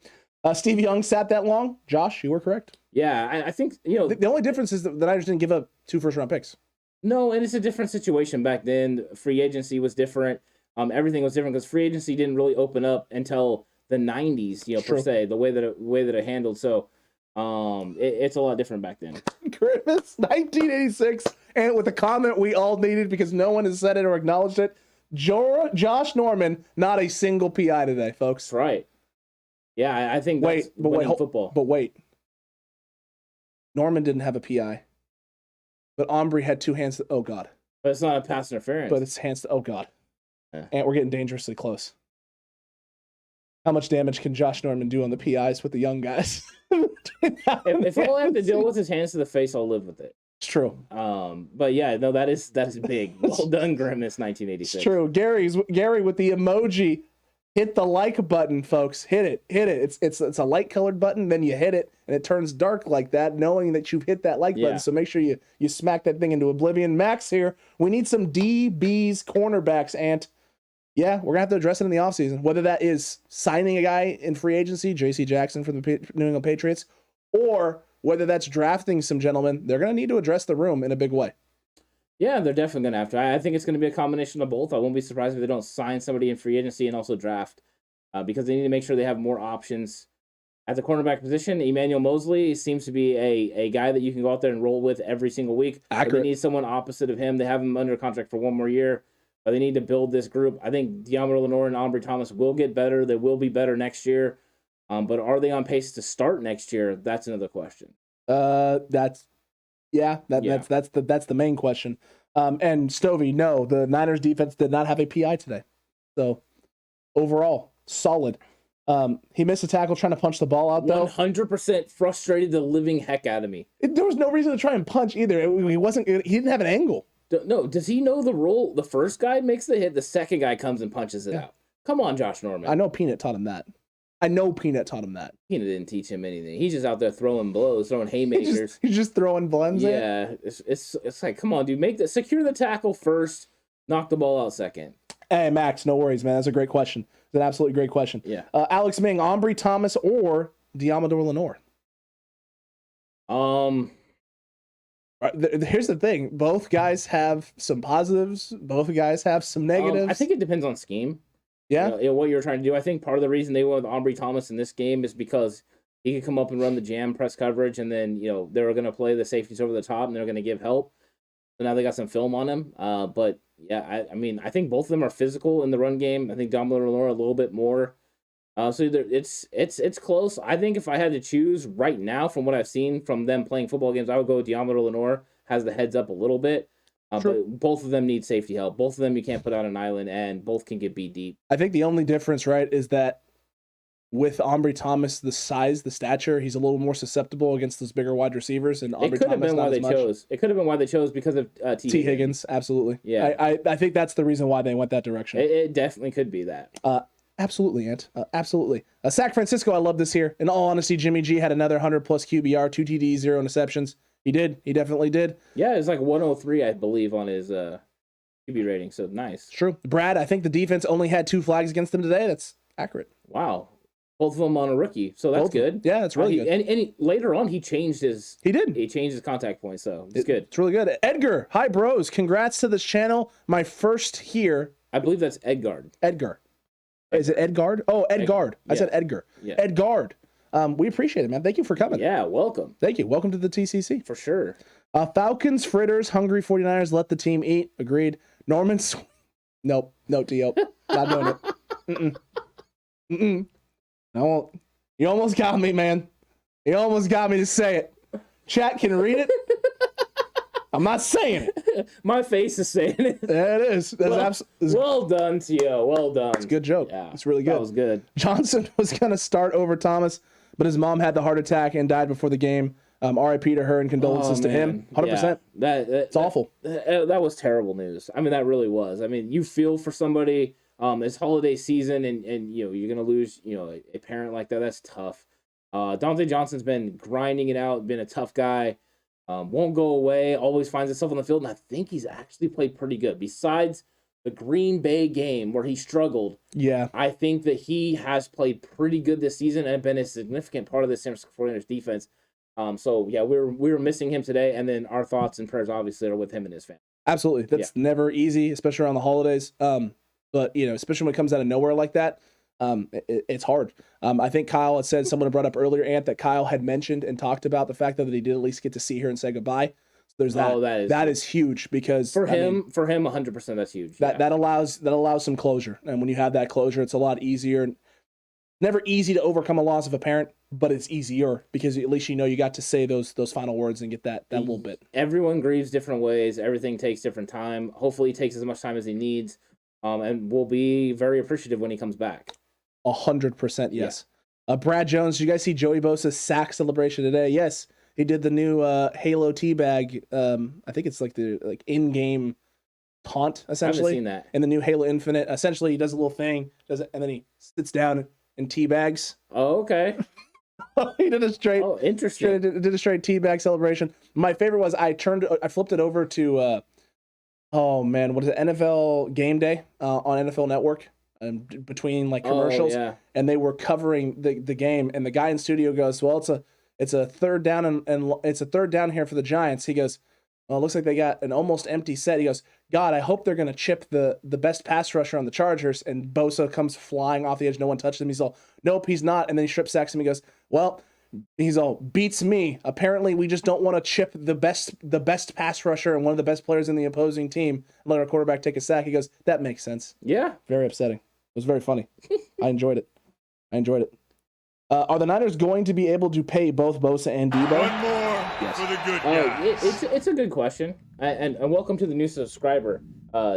Steve Young sat that long. Josh, you were correct. Yeah, I think the only difference is that I just didn't give up 2 first-round picks. No, and it's a different situation back then. Free agency was different. Everything was different because free agency didn't really open up until the 90s, per se, the way that it handled. So it's a lot different back then. Christmas 1986, and with a comment we all needed because no one has said it or acknowledged it. Josh Norman, not a single PI today, folks. That's right. Yeah, I think that's winning football. But wait. Norman didn't have a PI. But Ombre had 2 hands. Oh, God. But it's not a pass interference. But it's hands. Oh, God. Yeah. And we're getting dangerously close. How much damage can Josh Norman do on the PIs with the young guys? if all I have to deal with is hands to the face, I'll live with it. It's true. But yeah, no, that is big. Well done, Grimace, 1986. It's true. Gary with the emoji. Hit the like button, folks. Hit it. It's a light colored button. Then you hit it, and it turns dark like that, knowing that you've hit that like button. So make sure you smack that thing into oblivion. Max here. We need some DBs, cornerbacks, and yeah, we're gonna have to address it in the offseason. Whether that is signing a guy in free agency, J.C. Jackson from the New England Patriots, or whether that's drafting some gentlemen. They're gonna need to address the room in a big way. Yeah, they're definitely going to have to. I think it's going to be a combination of both. I won't be surprised if they don't sign somebody in free agency and also draft because they need to make sure they have more options at the cornerback position. Emmanuel Mosley seems to be a guy that you can go out there and roll with every single week. Accurate. They need someone opposite of him. They have him under contract for 1 more year, but they need to build this group. I think Deommodore Lenoir and Ombre Thomas will get better. They will be better next year. But are they on pace to start next year? That's another question. That's the main question. And Stovey, no, the Niners defense did not have a PI today. So overall, solid. He missed a tackle trying to punch the ball out though. 100% frustrated the living heck out of me. There was no reason to try and punch either. He didn't have an angle. No, does he know the rule? The first guy makes the hit, the second guy comes and punches it out. Come on, Josh Norman. I know Peanut taught him that. Peanut didn't teach him anything. He's just out there throwing blows, throwing haymakers. He's just throwing blends. Yeah, it's like, come on, dude, secure the tackle first, knock the ball out second. Hey, Max, no worries, man. That's a great question. It's an absolutely great question. Yeah. Alex Ming, Ombre Thomas, or Deommodore Lenoir? Here's the thing. Both guys have some positives. Both guys have some negatives. I think it depends on scheme. Yeah. What you're trying to do. I think part of the reason they went with Ambry Thomas in this game is because he could come up and run the jam press coverage, and then they were going to play the safeties over the top, and they're going to give help. So now they got some film on him. But yeah, I think both of them are physical in the run game. I think Dumbledore Lenore a little bit more. So it's close. I think if I had to choose right now from what I've seen from them playing football games, I would go with Diamador Lenore. Has the heads up a little bit. But both of them need safety help. Both of them you can't put on an island, and both can get beat deep. I think the only difference, right, is that with Ambry Thomas, the size, the stature, he's a little more susceptible against those bigger wide receivers. And Ambry it could have Thomas been why they chose. It could have been why they chose because of T. Higgins. Absolutely. Yeah. I think that's the reason why they went that direction. It definitely could be that. Absolutely, Ant. Absolutely. San Francisco, I love this here. In all honesty, Jimmy G had another 100-plus QBR, 2 TDs, 0 interceptions. He did. He definitely did. Yeah, it's like 103, I believe, on his QB rating, so nice. True. Brad, I think the defense only had 2 flags against them today. That's accurate. Wow. Both of them on a rookie, so that's good. Yeah, that's really good. And later on, he changed his... He did. He changed his contact point, so it's good. It's really good. Edgar, hi, bros. Congrats to this channel. My first here. I believe that's Edgard. Edgar. Is it Edgard? Oh, Edgard. I said Edgar. Yeah. Edgard. We appreciate it, man. Thank you for coming. Yeah, welcome. Thank you. Welcome to the TCC. For sure. Falcons, fritters, hungry 49ers, let the team eat. Agreed. Norman, nope. No, T.O. Not doing it. Mm-mm. I won't. You almost got me, man. You almost got me to say it. Chat can read it. I'm not saying it. My face is saying it. Yeah, it is. That's well done, T.O. Well done. It's a good joke. Yeah, it's really good. That was good. Johnson was going to start over Thomas, but his mom had the heart attack and died before the game. RIP to her and condolences to him. 100%. Yeah, it's awful. That was terrible news. I mean, that really was. I mean, you feel for somebody. It's holiday season, and you're going to lose a parent like that. That's tough. Dante Johnson's been grinding it out, been a tough guy. Won't go away, always finds himself on the field, and I think he's actually played pretty good. Besides the Green Bay game where he struggled, I think that he has played pretty good this season and been a significant part of the San Francisco 49ers defense. So yeah, we were missing him today, and then our thoughts and prayers obviously are with him and his family. Absolutely, that's never easy, especially around the holidays. But especially when it comes out of nowhere like that. It's hard. I think Kyle had said, someone had brought up earlier, Ant, that Kyle had mentioned and talked about the fact that he did at least get to see her and say goodbye. So there's that. That is huge because for him, 100% that's huge. That allows some closure. And when you have that closure, it's a lot easier. Never easy to overcome a loss of a parent, but it's easier because at least you got to say those final words and get that little bit. Everyone grieves different ways. Everything takes different time. Hopefully he takes as much time as he needs. And we'll be very appreciative when he comes back. 100% yes. Brad Jones, did you guys see Joey Bosa's sack celebration today? Yes, he did the new Halo teabag. I think it's like the in-game taunt essentially. I haven't seen that. And the new Halo Infinite, essentially he does a little thing, and then he sits down and teabags. Oh, okay. He did a straight. Oh, interesting. Did a straight teabag celebration. My favorite was I flipped it over to. Oh man, what is it? NFL Game Day on NFL Network. Between like commercials, and they were covering the game, and the guy in studio goes, "Well, it's a third down and it's a third down here for the Giants." He goes, "Well, it looks like they got an almost empty set." He goes, "God, I hope they're gonna chip the best pass rusher on the Chargers." And Bosa comes flying off the edge. No one touched him. He's all, "Nope, he's not." And then he strip sacks him. He goes, "Well." He's all, "Beats me. Apparently, we just don't want to chip the best pass rusher and one of the best players in the opposing team and let our quarterback take a sack." He goes, "That makes sense." Yeah. Very upsetting. It was very funny. I enjoyed it. Are the Niners going to be able to pay both Bosa and Debo? One more for the good guys. It's a good question. And welcome to the new subscriber,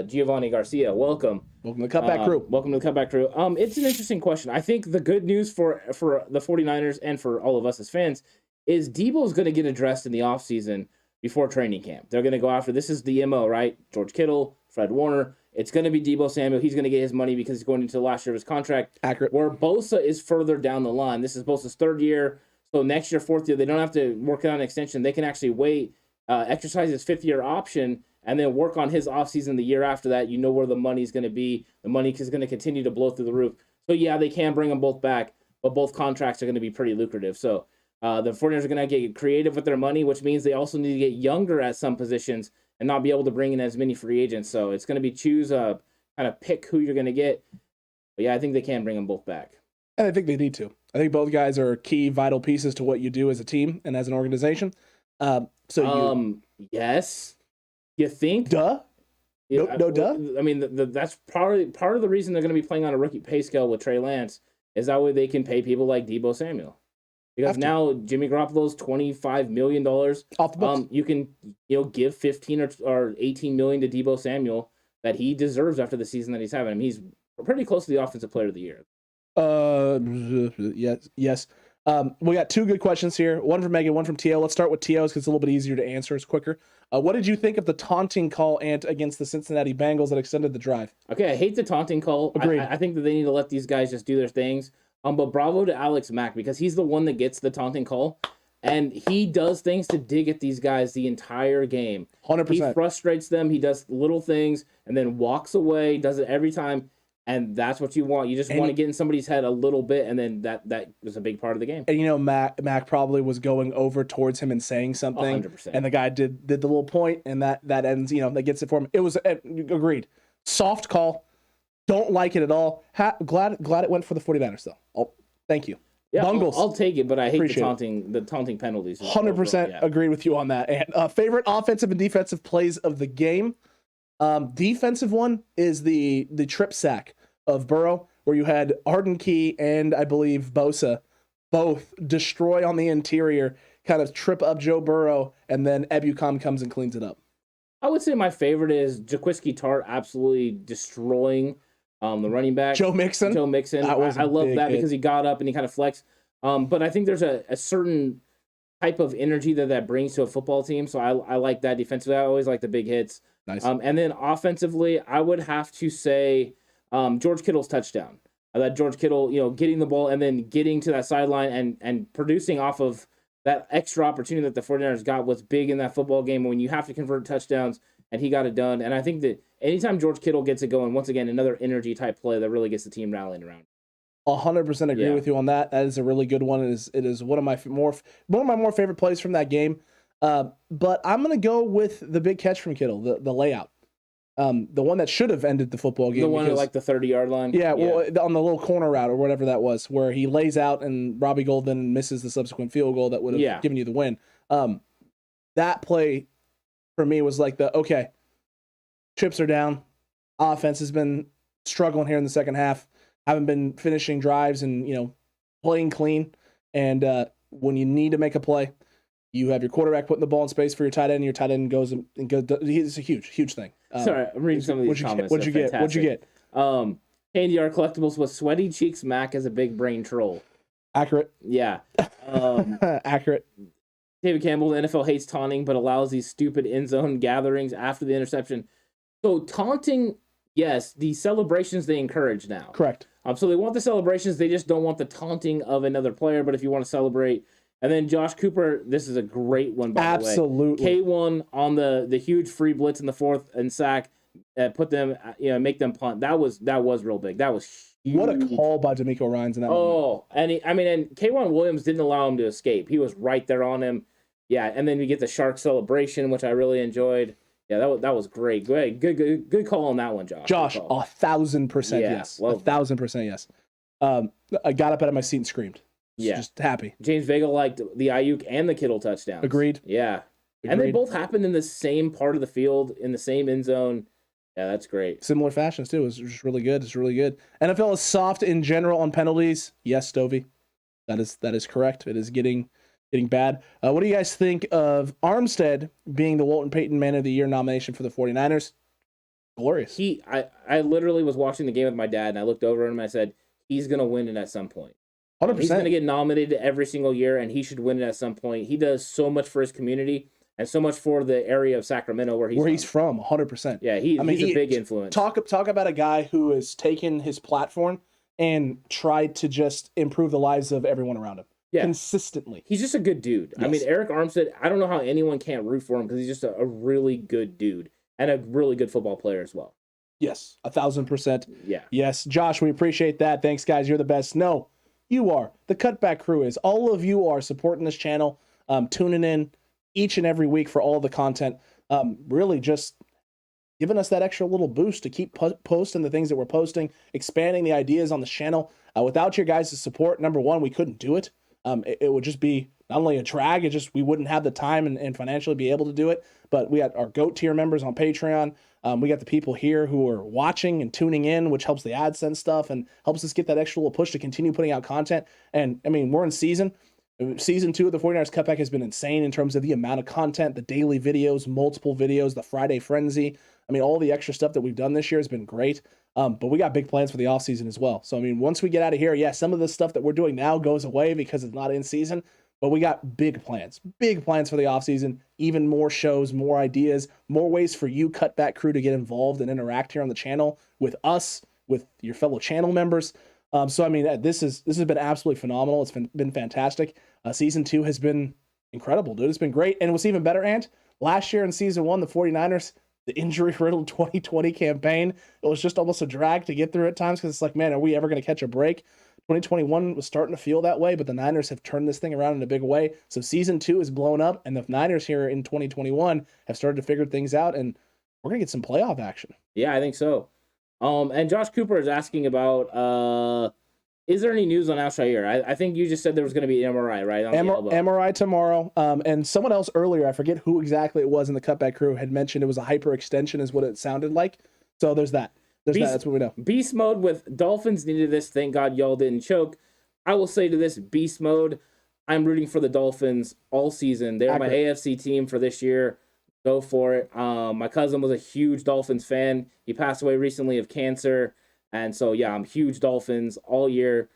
Giovanni Garcia. Welcome. Welcome to the Cutback crew. Welcome to the Cutback crew. It's an interesting question. I think the good news for the 49ers and for all of us as fans is Debo's going to get addressed in the offseason before training camp. They're going to go after, this is the MO, right? George Kittle, Fred Warner. It's going to be Deebo Samuel. He's going to get his money because he's going into the last year of his contract. Accurate. Where Bosa is further down the line. This is Bosa's third year. So next year, fourth year, they don't have to work on an extension. They can actually wait, exercise his fifth-year option, and then work on his offseason the year after that. You know where the money's going to be. The money is going to continue to blow through the roof. So, yeah, they can bring them both back, but both contracts are going to be pretty lucrative. So the 49ers are going to get creative with their money, which means they also need to get younger at some positions and not be able to bring in as many free agents. So it's going to be kind of pick who you're going to get. But yeah, I think they can bring them both back. And I think they need to. I think both guys are key, vital pieces to what you do as a team and as an organization. Yes. You think? Duh. No, duh. I mean, that's part of the reason they're going to be playing on a rookie pay scale with Trey Lance is that way they can pay people like Deebo Samuel. Because now Jimmy Garoppolo's $25 million off the books. You can give 15 or 18 million to Deebo Samuel that he deserves after the season that he's having. I mean, he's pretty close to the Offensive Player of the Year. Yes. We got two good questions here. One from Megan, one from Tio. Let's start with Tio's because it's a little bit easier to answer. It's quicker. What did you think of the taunting call, Ant, against the Cincinnati Bengals that extended the drive? Okay, I hate the taunting call. Agreed. I think that they need to let these guys just do their things. But bravo to Alex Mack because he's the one that gets the taunting call. And he does things to dig at these guys the entire game. 100%. He frustrates them. He does little things and then walks away, does it every time. And that's what you want. You just want to get in somebody's head a little bit, and then that was a big part of the game. And Mac probably was going over towards him and saying something, 100%. And the guy did the little point, and that ends. That gets it for him. It was agreed. Soft call. Don't like it at all. Glad it went for the 49ers though. Oh, thank you. Yeah, Bungles. I'll take it, but I hate Appreciate the taunting penalties. 100% agree with you on that. And favorite offensive and defensive plays of the game. Defensive one is the trip sack of Burrow, where you had Arden Key and I believe Bosa both destroy on the interior, kind of trip up Joe Burrow, and then Ebukam comes and cleans it up. I would say my favorite is Jaquiski Tartt absolutely destroying the running back. Joe Mixon. I love that because he got up and he kind of flexed. But I think there's a certain type of energy that brings to a football team. So I like that defensively. I always like the big hits. Nice. And then offensively, I would have to say George Kittle's touchdown. That George Kittle, getting the ball and then getting to that sideline and producing off of that extra opportunity that the 49ers got was big in that football game when you have to convert touchdowns, and he got it done. And I think that anytime George Kittle gets it going, once again, another energy type play that really gets the teym rallying around. 100% agree with you on that. That is a really good one. It is one of my more favorite plays from that game. But I'm going to go with the big catch from Kittle, the layout. The one that should have ended the football game. The one at like the 30-yard line? Yeah, well, on the little corner route or whatever that was, where he lays out and Robbie Gould then misses the subsequent field goal that would have given you the win. That play for me was like okay, chips are down. Offense has been struggling here in the second half. Haven't been finishing drives and, playing clean. And when you need to make a play, you have your quarterback putting the ball in space for your tight end, and your tight end goes. It's a huge thing. Sorry, I'm reading some of these comments. What'd you get? Candy R Collectibles with Sweaty Cheeks Mac as a big brain troll. Accurate. Yeah. Accurate. David Campbell, the NFL hates taunting, but allows these stupid end zone gatherings after the interception. So taunting, yes, the celebrations they encourage now. Correct. So they want the celebrations, they just don't want the taunting of another player. But if you want to celebrate, and then Josh Cooper, this is a great one, by the way. Absolutely. K1 on the huge free blitz in the fourth and sack, put them, make them punt. That was real big. That was huge. What a call by D'Amico Ryans in that moment. And K1 Williams didn't allow him to escape. He was right there on him. Yeah, and then we get the shark celebration, which I really enjoyed. Yeah, that was great. Good call on that one, Josh. 1,000% yes. 1,000% yes. I got up out of my seat and screamed. Just happy. James Vega liked the Ayuk and the Kittle touchdowns. Agreed. Yeah. Agreed. And they both happened in the same part of the field, in the same end zone. Yeah, that's great. Similar fashions, too. It's just really good. It's really good. NFL is soft in general on penalties. Yes, Stovey. That is correct. It is getting bad. What do you guys think of Armstead being the Walton Payton Man of the Year nomination for the 49ers? Glorious. I literally was watching the game with my dad, and I looked over at him and I said, he's going to win it at some point. 100%. He's going to get nominated every single year, and he should win it at some point. He does so much for his community and so much for the area of Sacramento where he's from. 100%. Yeah, he's a big influence. Talk about a guy who has taken his platform and tried to just improve the lives of everyone around him. Yeah. Consistently. He's just a good dude. Yes. I mean, Eric Armstead, I don't know how anyone can't root for him because he's just a really good dude and a really good football player as well. Yes, 1,000%. Yeah. Yes, Josh, we appreciate that. Thanks, guys. You're the best. No, you are. The Cutback crew is. All of you are supporting this channel, tuning in each and every week for all the content. Really just giving us that extra little boost to keep posting the things that we're posting, expanding the ideas on the channel. Without your guys' support, number one, we couldn't do it. It would just be not only a drag, we wouldn't have the time and financially be able to do it, but we got our GOAT tier members on Patreon. We got the people here who are watching and tuning in, which helps the AdSense stuff and helps us get that extra little push to continue putting out content. And I mean, we're in season 2 of the 49ers Cutback has been insane in terms of the amount of content, the daily videos, multiple videos, the Friday Frenzy. I mean, all the extra stuff that we've done this year has been great. But we got big plans for the offseason as well. So, I mean, once we get out of here, yeah, some of the stuff that we're doing now goes away because it's not in season, but we got big plans for the offseason, even more shows, more ideas, more ways for you Cutback crew to get involved and interact here on the channel with us, with your fellow channel members. So, I mean, this has been absolutely phenomenal. It's been fantastic. Season 2 has been incredible, dude. It's been great. And what's even better, Ant, last year in season 1, the 49ers, the injury-riddled 2020 campaign, it was just almost a drag to get through at times because it's like, man, are we ever going to catch a break? 2021 was starting to feel that way, but the Niners have turned this thing around in a big way. So season 2 is blown up, and the Niners here in 2021 have started to figure things out, and we're going to get some playoff action. Yeah, I think so. And Josh Cooper is asking about, is there any news on Al-Shaair? I think you just said there was going to be an MRI, right? On MRI tomorrow. And someone else earlier, I forget who exactly it was in the Cutback crew, had mentioned it was a hyperextension is what it sounded like. So there's that. That's what we know. Beast mode with Dolphins needed this. Thank God y'all didn't choke. I will say to this, beast mode, I'm rooting for the Dolphins all season. They're my AFC team for this year. Go for it. My cousin was a huge Dolphins fan. He passed away recently of cancer. And so, yeah, I'm huge Dolphins all year.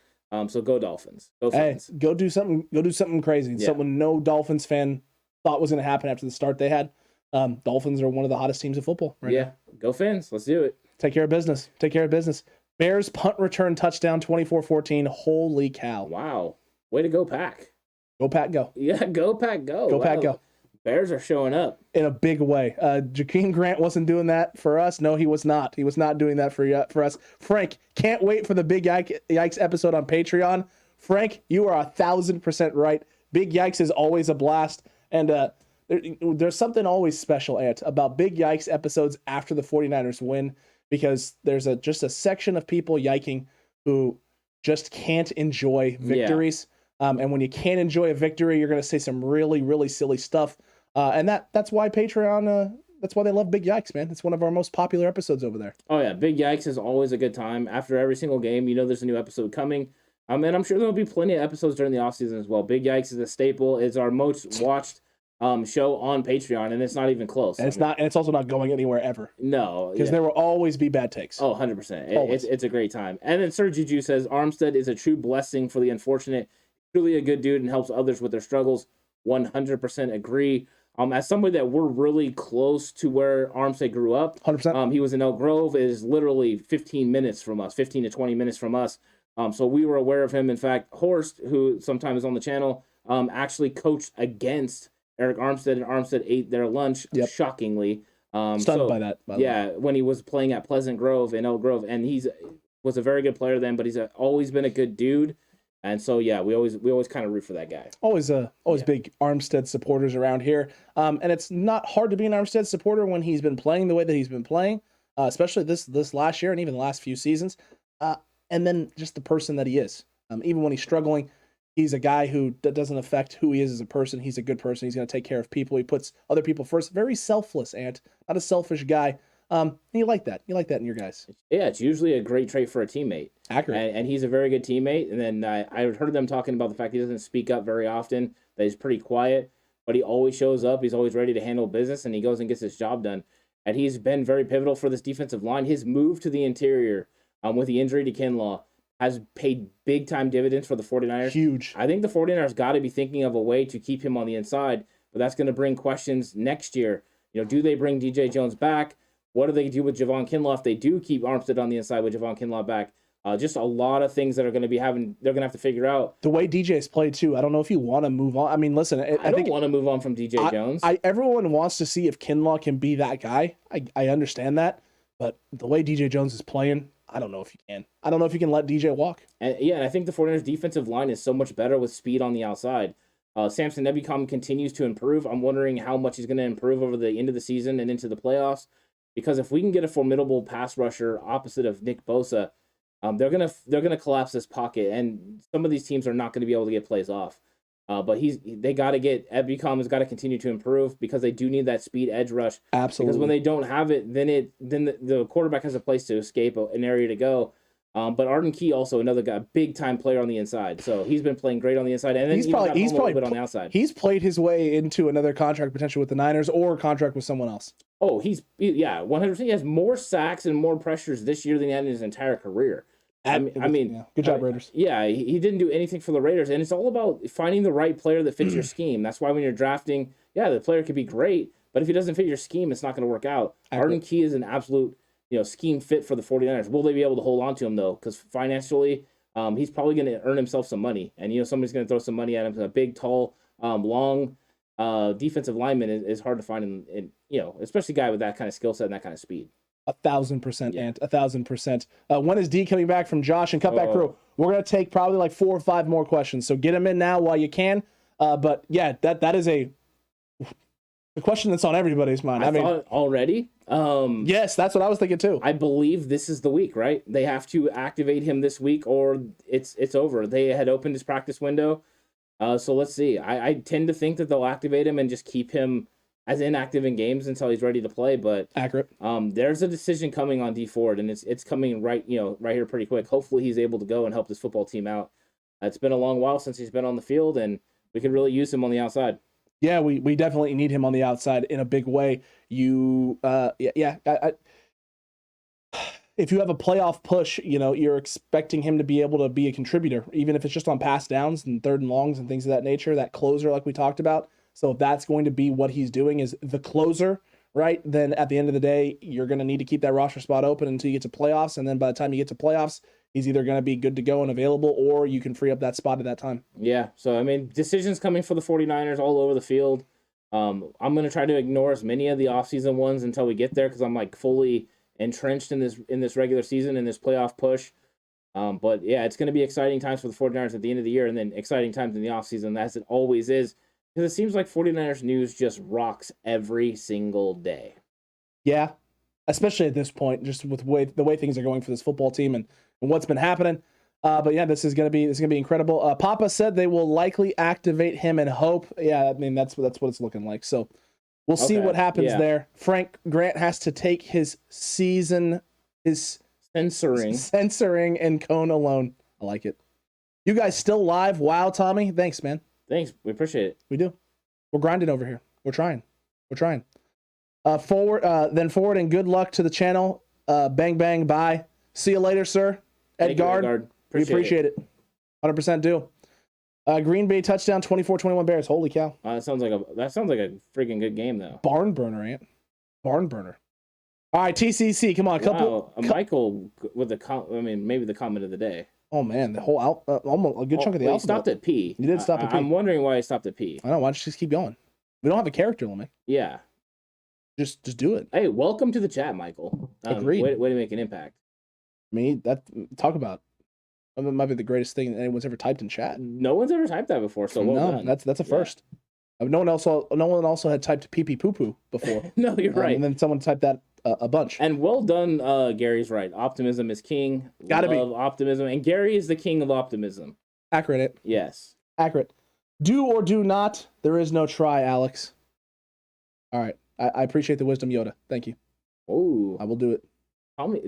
So go Dolphins. Go Fins. Hey, go do something crazy. Yeah. Something no Dolphins fan thought was going to happen after the start they had. Dolphins are one of the hottest teams of football right now. Go Fins. Let's do it. Take care of business. Bears punt return touchdown 24-14. Holy cow. Wow. Way to go, Pack. Go Pack, go. Yeah, go Pack, go. Go Pack, go. Bears are showing up. In a big way. Jakeem Grant wasn't doing that for us. No, he was not. He was not doing that for us. Frank, can't wait for the Big Yikes episode on Patreon. Frank, you are 1,000% right. Big Yikes is always a blast. And there's something always special, Ant, about Big Yikes episodes after the 49ers win, because there's just a section of people yiking who just can't enjoy victories. Yeah. And when you can't enjoy a victory, you're going to say some really, really silly stuff. And that's why Patreon, that's why they love Big Yikes, man. It's one of our most popular episodes over there. Oh, yeah. Big Yikes is always a good time. After every single game, you know there's a new episode coming. And I'm sure there'll be plenty of episodes during the offseason as well. Big Yikes is a staple. It's our most watched show on Patreon, and it's not even close. And it's also not going anywhere ever. No. Because there will always be bad takes. Oh, 100%. It's a great time. And then Sir Juju says, Armstead is a true blessing for the unfortunate. Truly a good dude and helps others with their struggles. 100% agree. As somebody that we're really close to where Armstead grew up, 100%. He was in Elk Grove, is literally 15 to 20 minutes from us. So we were aware of him. In fact, Horst, who sometimes is on the channel, actually coached against Eric Armstead, and Armstead ate their lunch, shockingly. Stunned by that, by the way. When he was playing at Pleasant Grove in Elk Grove, and was a very good player then, but he's always been a good dude. And so, yeah, we always kind of root for that guy. Always big Armstead supporters around here. And it's not hard to be an Armstead supporter when he's been playing the way that he's been playing, especially this last year and even the last few seasons. And then just the person that he is. Even when he's struggling, he's a guy who doesn't affect who he is as a person. He's a good person. He's going to take care of people. He puts other people first. Very selfless, Ant. Not a selfish guy. And you like that. You like that in your guys. Yeah, it's usually a great trait for a teammate. Accurate. And he's a very good teammate. And then I heard them talking about the fact he doesn't speak up very often, that he's pretty quiet, but he always shows up. He's always ready to handle business, and he goes and gets his job done. And he's been very pivotal for this defensive line. His move to the interior with the injury to Kinlaw has paid big-time dividends for the 49ers. Huge. I think the 49ers got to be thinking of a way to keep him on the inside, but that's going to bring questions next year. Do they bring DJ Jones back? What do they do with Javon Kinlaw if they do keep Armstead on the inside with Javon Kinlaw back? Just a lot of things that are going to be they're going to have to figure out. The way DJ's played, too, I don't know if you want to move on. I mean, listen. I don't want to move on from DJ Jones. Everyone wants to see if Kinlaw can be that guy. I understand that. But the way DJ Jones is playing, I don't know if you can. I don't know if you can let DJ walk. And I think the 49ers defensive line is so much better with speed on the outside. Samson Ebukam continues to improve. I'm wondering how much he's going to improve over the end of the season and into the playoffs, because if we can get a formidable pass rusher opposite of Nick Bosa, they're gonna collapse this pocket, and some of these teams are not going to be able to get plays off. But they got to get Ebicom has got to continue to improve because they do need that speed edge rush. Absolutely. Because when they don't have it, then the quarterback has a place to escape, an area to go. But Arden Key also another guy, big time player on the inside. So he's been playing great on the inside, and then he's probably a little bit on the outside. He's played his way into another contract potential with the Niners or a contract with someone else. Oh, 100%. He has more sacks and more pressures this year than he had in his entire career. Good job, Raiders. Yeah, he didn't do anything for the Raiders, and it's all about finding the right player that fits your scheme. That's why when you're drafting, the player could be great, but if he doesn't fit your scheme, it's not going to work out. Arden Key is an absolute scheme fit for the 49ers. Will they be able to hold on to him, though? Because financially, he's probably going to earn himself some money, and somebody's going to throw some money at him. A big, tall, long defensive lineman is hard to find, in especially a guy with that kind of skill set and that kind of speed. 1,000%, Ant. 1,000%. When is D coming back from Josh and Cutback Crew? We're going to take probably like 4 or 5 more questions, so get them in now while you can. But yeah, that is a question that's on everybody's mind. I thought already. Yes, that's what I was thinking too. I believe this is the week, right? They have to activate him this week, or it's over. They had opened his practice window, so let's see. I tend to think that they'll activate him and just keep him as inactive in games until he's ready to play. But accurate. There's a decision coming on D Ford, and it's coming right here pretty quick. Hopefully he's able to go and help this football team out. It's been a long while since he's been on the field, and we could really use him on the outside. Yeah, we definitely need him on the outside in a big way. If you have a playoff push, you're expecting him to be able to be a contributor, even if it's just on pass downs and 3rd and longs and things of that nature, that closer like we talked about. So if that's going to be what he's doing is the closer, right, then at the end of the day, you're going to need to keep that roster spot open until you get to playoffs. And then by the time you get to playoffs, he's either going to be good to go and available, or you can free up that spot at that time. Yeah. So, decisions coming for the 49ers all over the field. I'm going to try to ignore as many of the offseason ones until we get there, because I'm like fully entrenched in this regular season, in this playoff push. But yeah, it's going to be exciting times for the 49ers at the end of the year, and then exciting times in the offseason, as it always is. Because it seems like 49ers news just rocks every single day. Yeah, especially at this point, just with the way things are going for this football team and what's been happening. But yeah, this is gonna be incredible. Papa said they will likely activate him and hope. Yeah, that's what it's looking like. So we'll see what happens there. Frank Grant has to take his censoring and Cone alone. I like it. You guys still live? Wow, Tommy. Thanks, man. Thanks. We appreciate it. We do. We're grinding over here. We're trying. Forward, and good luck to the channel. Bang, bang, bye. See you later, sir. Edgard. We appreciate it. 100% do. Green Bay touchdown, 24-21 Bears. Holy cow. That sounds like a freaking good game, though. Barn burner, Ant. Barn burner. All right, TCC, come on. Michael with maybe the comment of the day. Oh, man, the whole almost a good chunk of the alphabet. He stopped at P. He did stop at P. I'm wondering why he stopped at P. I don't know. Why don't you just keep going? We don't have a character limit. Yeah. Just do it. Hey, welcome to the chat, Michael. Agreed. Way to make an impact. Talk about. That might be the greatest thing anyone's ever typed in chat. No one's ever typed that before, so well done. That's a first. Yeah. No one also had typed pee pee poo poo before. No, you're right. And then someone typed that a bunch. And well done, Gary's right. Optimism is king. Gotta be optimism, and Gary is the king of optimism. Accurate. Yes. Accurate. Do or do not. There is no try, Alex. All right. I appreciate the wisdom, Yoda. Thank you. Oh, I will do it.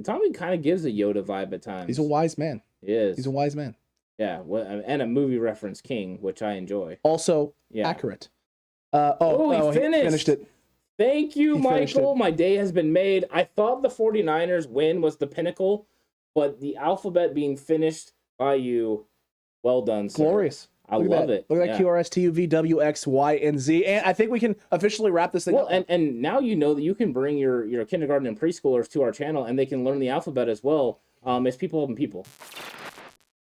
Tommy kind of gives a Yoda vibe at times. He's a wise man. He is. He's a wise man. Yeah, and a movie reference king, which I enjoy. Also accurate. He finished. He finished it. Thank you, Michael. My day has been made. I thought the 49ers win was the pinnacle, but the alphabet being finished by you, well done, sir. Glorious. I love it. Look at that QRSTUVWX, Y, and Z. And I think we can officially wrap this thing up. And now you know that you can bring your kindergarten and preschoolers to our channel, and they can learn the alphabet as well. It's people helping people.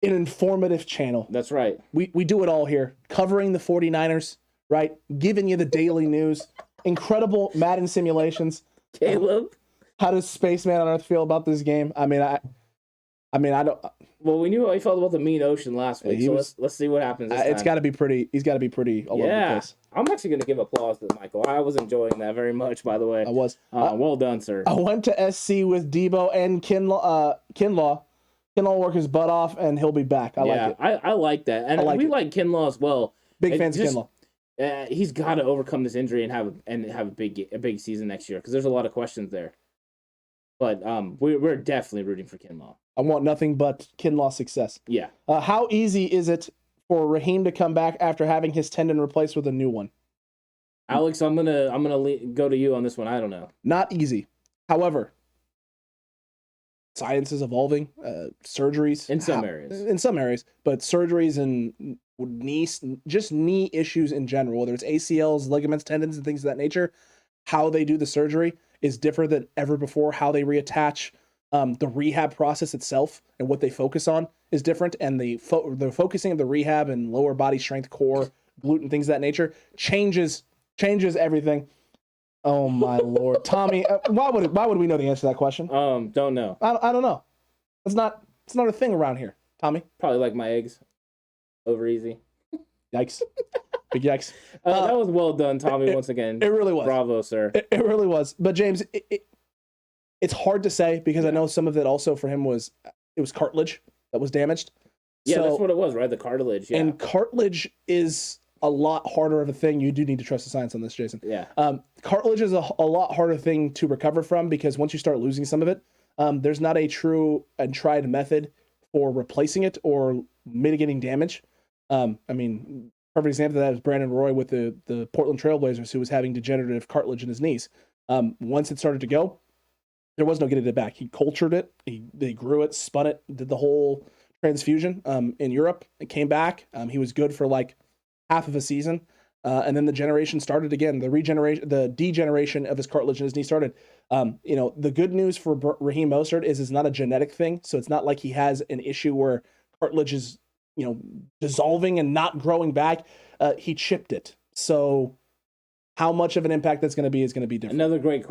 An informative channel. That's right. We do it all here. Covering the 49ers, right? Giving you the daily news. Incredible Madden simulations. Caleb. How does Spaceman on Earth feel about this game? I don't. Well, we knew how he felt about the mean ocean last week, so let's see what happens this time. It's got to be pretty. He's got to be pretty all over the place. I'm actually going to give applause to Michael. I was enjoying that very much, by the way. I was. Well done, sir. I went to SC with Debo and Kinlaw. Kinlaw will work his butt off, and he'll be back. I like it. I like that. And we like Kinlaw as well. Big fans of Kinlaw. He's got to overcome this injury and have a big season next year because there's a lot of questions there. But we're definitely rooting for Kinlaw. I want nothing but Kinlaw's success. Yeah. How easy is it for Raheem to come back after having his tendon replaced with a new one? Alex, I'm gonna go to you on this one. I don't know. Not easy. However, science is evolving. Surgeries in some areas, but surgeries and knee issues in general, whether it's ACLs, ligaments, tendons, and things of that nature, how they do the surgery is different than ever before. How they reattach, the rehab process itself and what they focus on is different, and the focusing of the rehab and lower body strength, core, glute, things of that nature changes everything. Oh my Lord, Tommy, why would we know the answer to that question? Don't know. I don't know. It's not a thing around here, Tommy. Probably like my eggs, over easy. Yikes. Big yikes. That was well done, Tommy, once again. It really was. Bravo, sir. It really was. But James, it's hard to say because I know some of it also for him was cartilage that was damaged. Yeah, that's what it was, right? The cartilage. Yeah. And cartilage is a lot harder of a thing. You do need to trust the science on this, Jason. Yeah. Cartilage is a lot harder thing to recover from because once you start losing some of it, there's not a true and tried method for replacing it or mitigating damage. Perfect example of that is Brandon Roy with the Portland Trailblazers, who was having degenerative cartilage in his knees. Once it started to go, there was no getting it back. He cultured it, they grew it, spun it, did the whole transfusion in Europe. It came back. He was good for like half of a season, and then the generation started again. The degeneration of his cartilage in his knee started. The good news for Raheem Mostert is it's not a genetic thing, so it's not like he has an issue where cartilage is dissolving and not growing back. He chipped it, so how much of an impact that's going to be is going to be different. Another great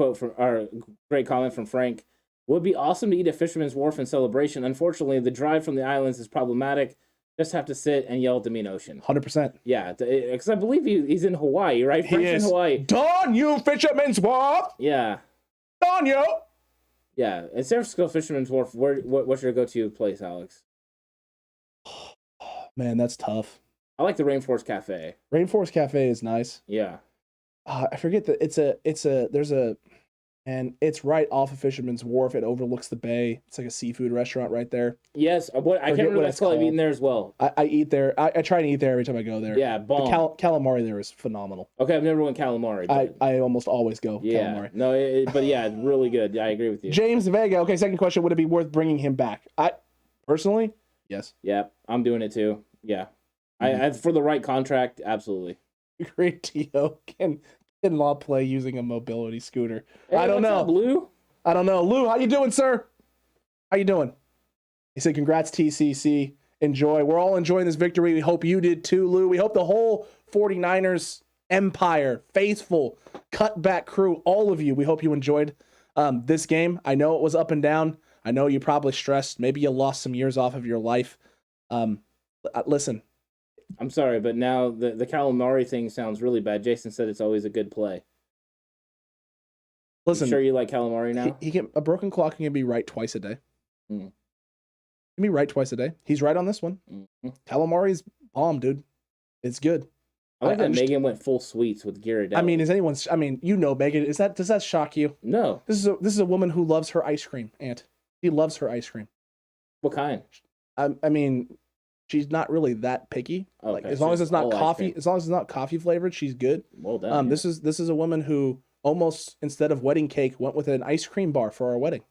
great comment from Frank. Would be awesome to eat at Fisherman's Wharf in celebration. Unfortunately, the drive from the islands is problematic. Just have to sit and yell at the mean ocean. 100%. Yeah, because I believe he's in Hawaii, right? Frank's in Hawaii. Darn you, Fisherman's Wharf! Yeah. Darn you! Yeah, in San Francisco Fisherman's Wharf, what's your go-to place, Alex? Man, that's tough. I like the Rainforest Cafe. Rainforest Cafe is nice. Yeah. I forget that it's right off of Fisherman's Wharf. It overlooks the bay. It's like a seafood restaurant right there. Yes, I can't remember what it's called. I've eaten there as well. I eat there. I try to eat there every time I go there. Yeah, bomb. The calamari there is phenomenal. Okay, I've never went calamari. But I almost always go calamari. No, but yeah, really good. Yeah, I agree with you. James Vega. Okay, second question. Would it be worth bringing him back? Personally, yes. Yeah, I'm doing it too. Yeah. Mm-hmm. For the right contract, absolutely. Great T.O. Can Law play using a mobility scooter? Hey, I don't know. Up, Lou? I don't know. Lou, how you doing, sir? How you doing? He said, congrats, TCC. Enjoy. We're all enjoying this victory. We hope you did too, Lou. We hope the whole 49ers empire, faithful, cutback crew, all of you, we hope you enjoyed this game. I know it was up and down. I know you probably stressed. Maybe you lost some years off of your life. Listen. I'm sorry, but now the calamari thing sounds really bad. Jason said it's always a good play. Listen, you sure you like calamari now? A broken clock can be right twice a day. Mm. Can be right twice a day. He's right on this one. Mm-hmm. Calamari's bomb, dude. It's good. I like that Megan went full sweets with Ghirardelli. You know Megan. Does that shock you? No. This is a woman who loves her ice cream, Aunt. She loves her ice cream. What kind? She's not really that picky. Okay, like as long as it's not coffee flavored, she's good. Well done. This is a woman who almost, instead of wedding cake, went with an ice cream bar for our wedding.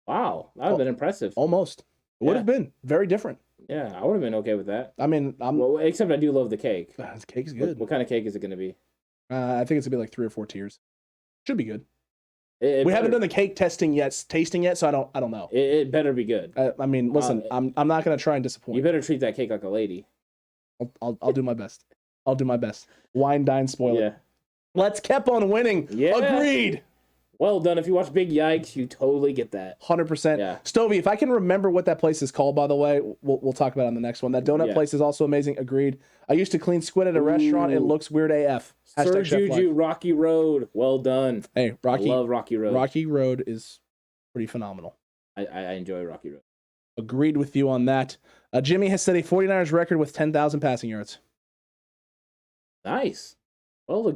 Wow, that would have been impressive. Almost. It would have been very different. Yeah, I would have been okay with that. Except I do love the cake. The cake's good. What kind of cake is it going to be? I think it's going to be like 3 or 4 tiers. Should be good. We haven't done the cake tasting yet, so I don't know. It better be good. Listen, I'm not going to try and disappoint. You better treat that cake like a lady. I'll do my best. I'll do my best. Wine, dine, spoil it. Let's keep on winning. Yeah. Agreed. Well done. If you watch Big Yikes, you totally get that. 100%. Yeah. Stovey, if I can remember what that place is called, by the way, we'll talk about it on the next one. That donut place is also amazing. Agreed. I used to clean squid at a restaurant. It looks weird AF. Sir Juju, Rocky Road. Well done. Hey, Rocky. I love Rocky Road. Rocky Road is pretty phenomenal. I enjoy Rocky Road. Agreed with you on that. Jimmy has set a 49ers record with 10,000 passing yards. Nice. Well,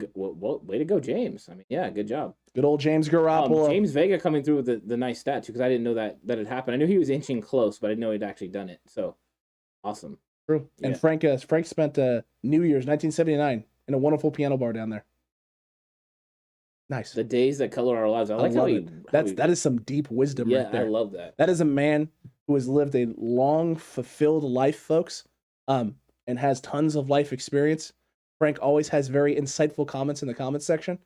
way to go, James. I mean, yeah, good job. Good old James Garoppolo. James Vega coming through with the nice stat, too, because I didn't know that had happened. I knew he was inching close, but I didn't know he'd actually done it. So, awesome. True. Yeah. And Frank spent New Year's 1979 in a wonderful piano bar down there. Nice. The days that color our lives. I like how that is some deep wisdom right there. I love that. That is a man who has lived a long, fulfilled life, folks, and has tons of life experience. Frank always has very insightful comments in the comments section.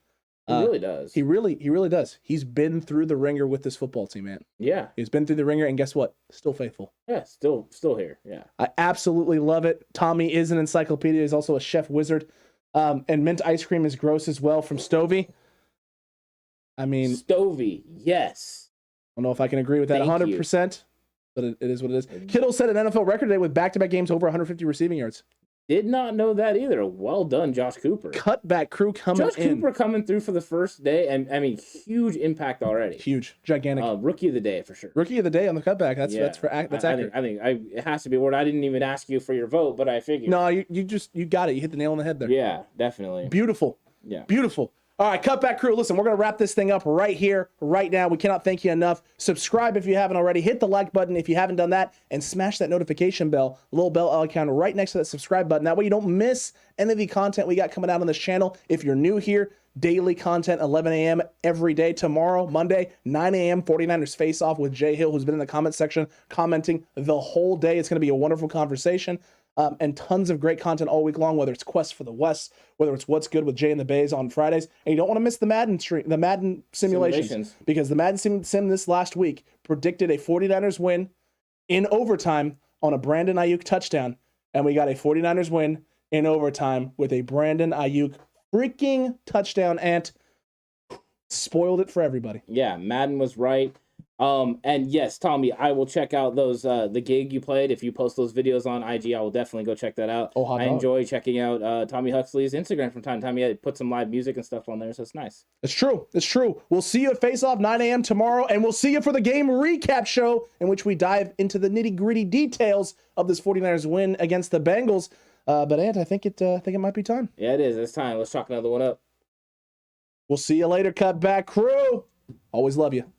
He really does. He really does. He's been through the ringer with this football team, man. Yeah. He's been through the ringer, and guess what? Still faithful. Yeah, still here. Yeah. I absolutely love it. Tommy is an encyclopedia. He's also a chef wizard. And mint ice cream is gross as well from Stovey. I mean... Stovey, yes. I don't know if I can agree with that 100%, but it is what it is. Kittle set an NFL record today with back-to-back games over 150 receiving yards. Did not know that either. Well done, Josh Cooper. Cutback crew coming in. Josh Cooper coming through for the first day, and I mean, huge impact already. Huge, gigantic. Rookie of the day for sure. Rookie of the day on the cutback. That's accurate. I think it has to be a word. I didn't even ask you for your vote, but I figured. No, you got it. You hit the nail on the head there. Yeah, definitely. Beautiful. Yeah, beautiful. All right, Cutback crew, listen, we're going to wrap this thing up right here, right now. We cannot thank you enough. Subscribe if you haven't already. Hit the like button if you haven't done that. And smash that notification bell, little bell icon right next to that subscribe button. That way you don't miss any of the content we got coming out on this channel. If you're new here, daily content, 11 a.m. every day. Tomorrow, Monday, 9 a.m., 49ers Face-Off with Jay Hill, who's been in the comment section commenting the whole day. It's going to be a wonderful conversation. And tons of great content all week long, whether it's Quest for the West, whether it's What's Good with Jay and the Bays on Fridays. And you don't want to miss the Madden simulations. Because the Madden sim this last week predicted a 49ers win in overtime on a Brandon Ayuk touchdown. And we got a 49ers win in overtime with a Brandon Ayuk freaking touchdown. And spoiled it for everybody. Yeah, Madden was right. And yes, Tommy, I will check out those the gig you played. If you post those videos on IG, I will definitely go check that out. I enjoy checking out Tommy Huxley's Instagram from time to time. He put some live music and stuff on there, so it's nice. It's true. It's true. We'll see you at Face Off 9 a.m. tomorrow, and we'll see you for the game recap show in which we dive into the nitty-gritty details of this 49ers win against the Bengals. But Ant, I think it might be time. Yeah, it is. It's time. Let's chalk another one up. We'll see you later, Cutback crew. Always love you.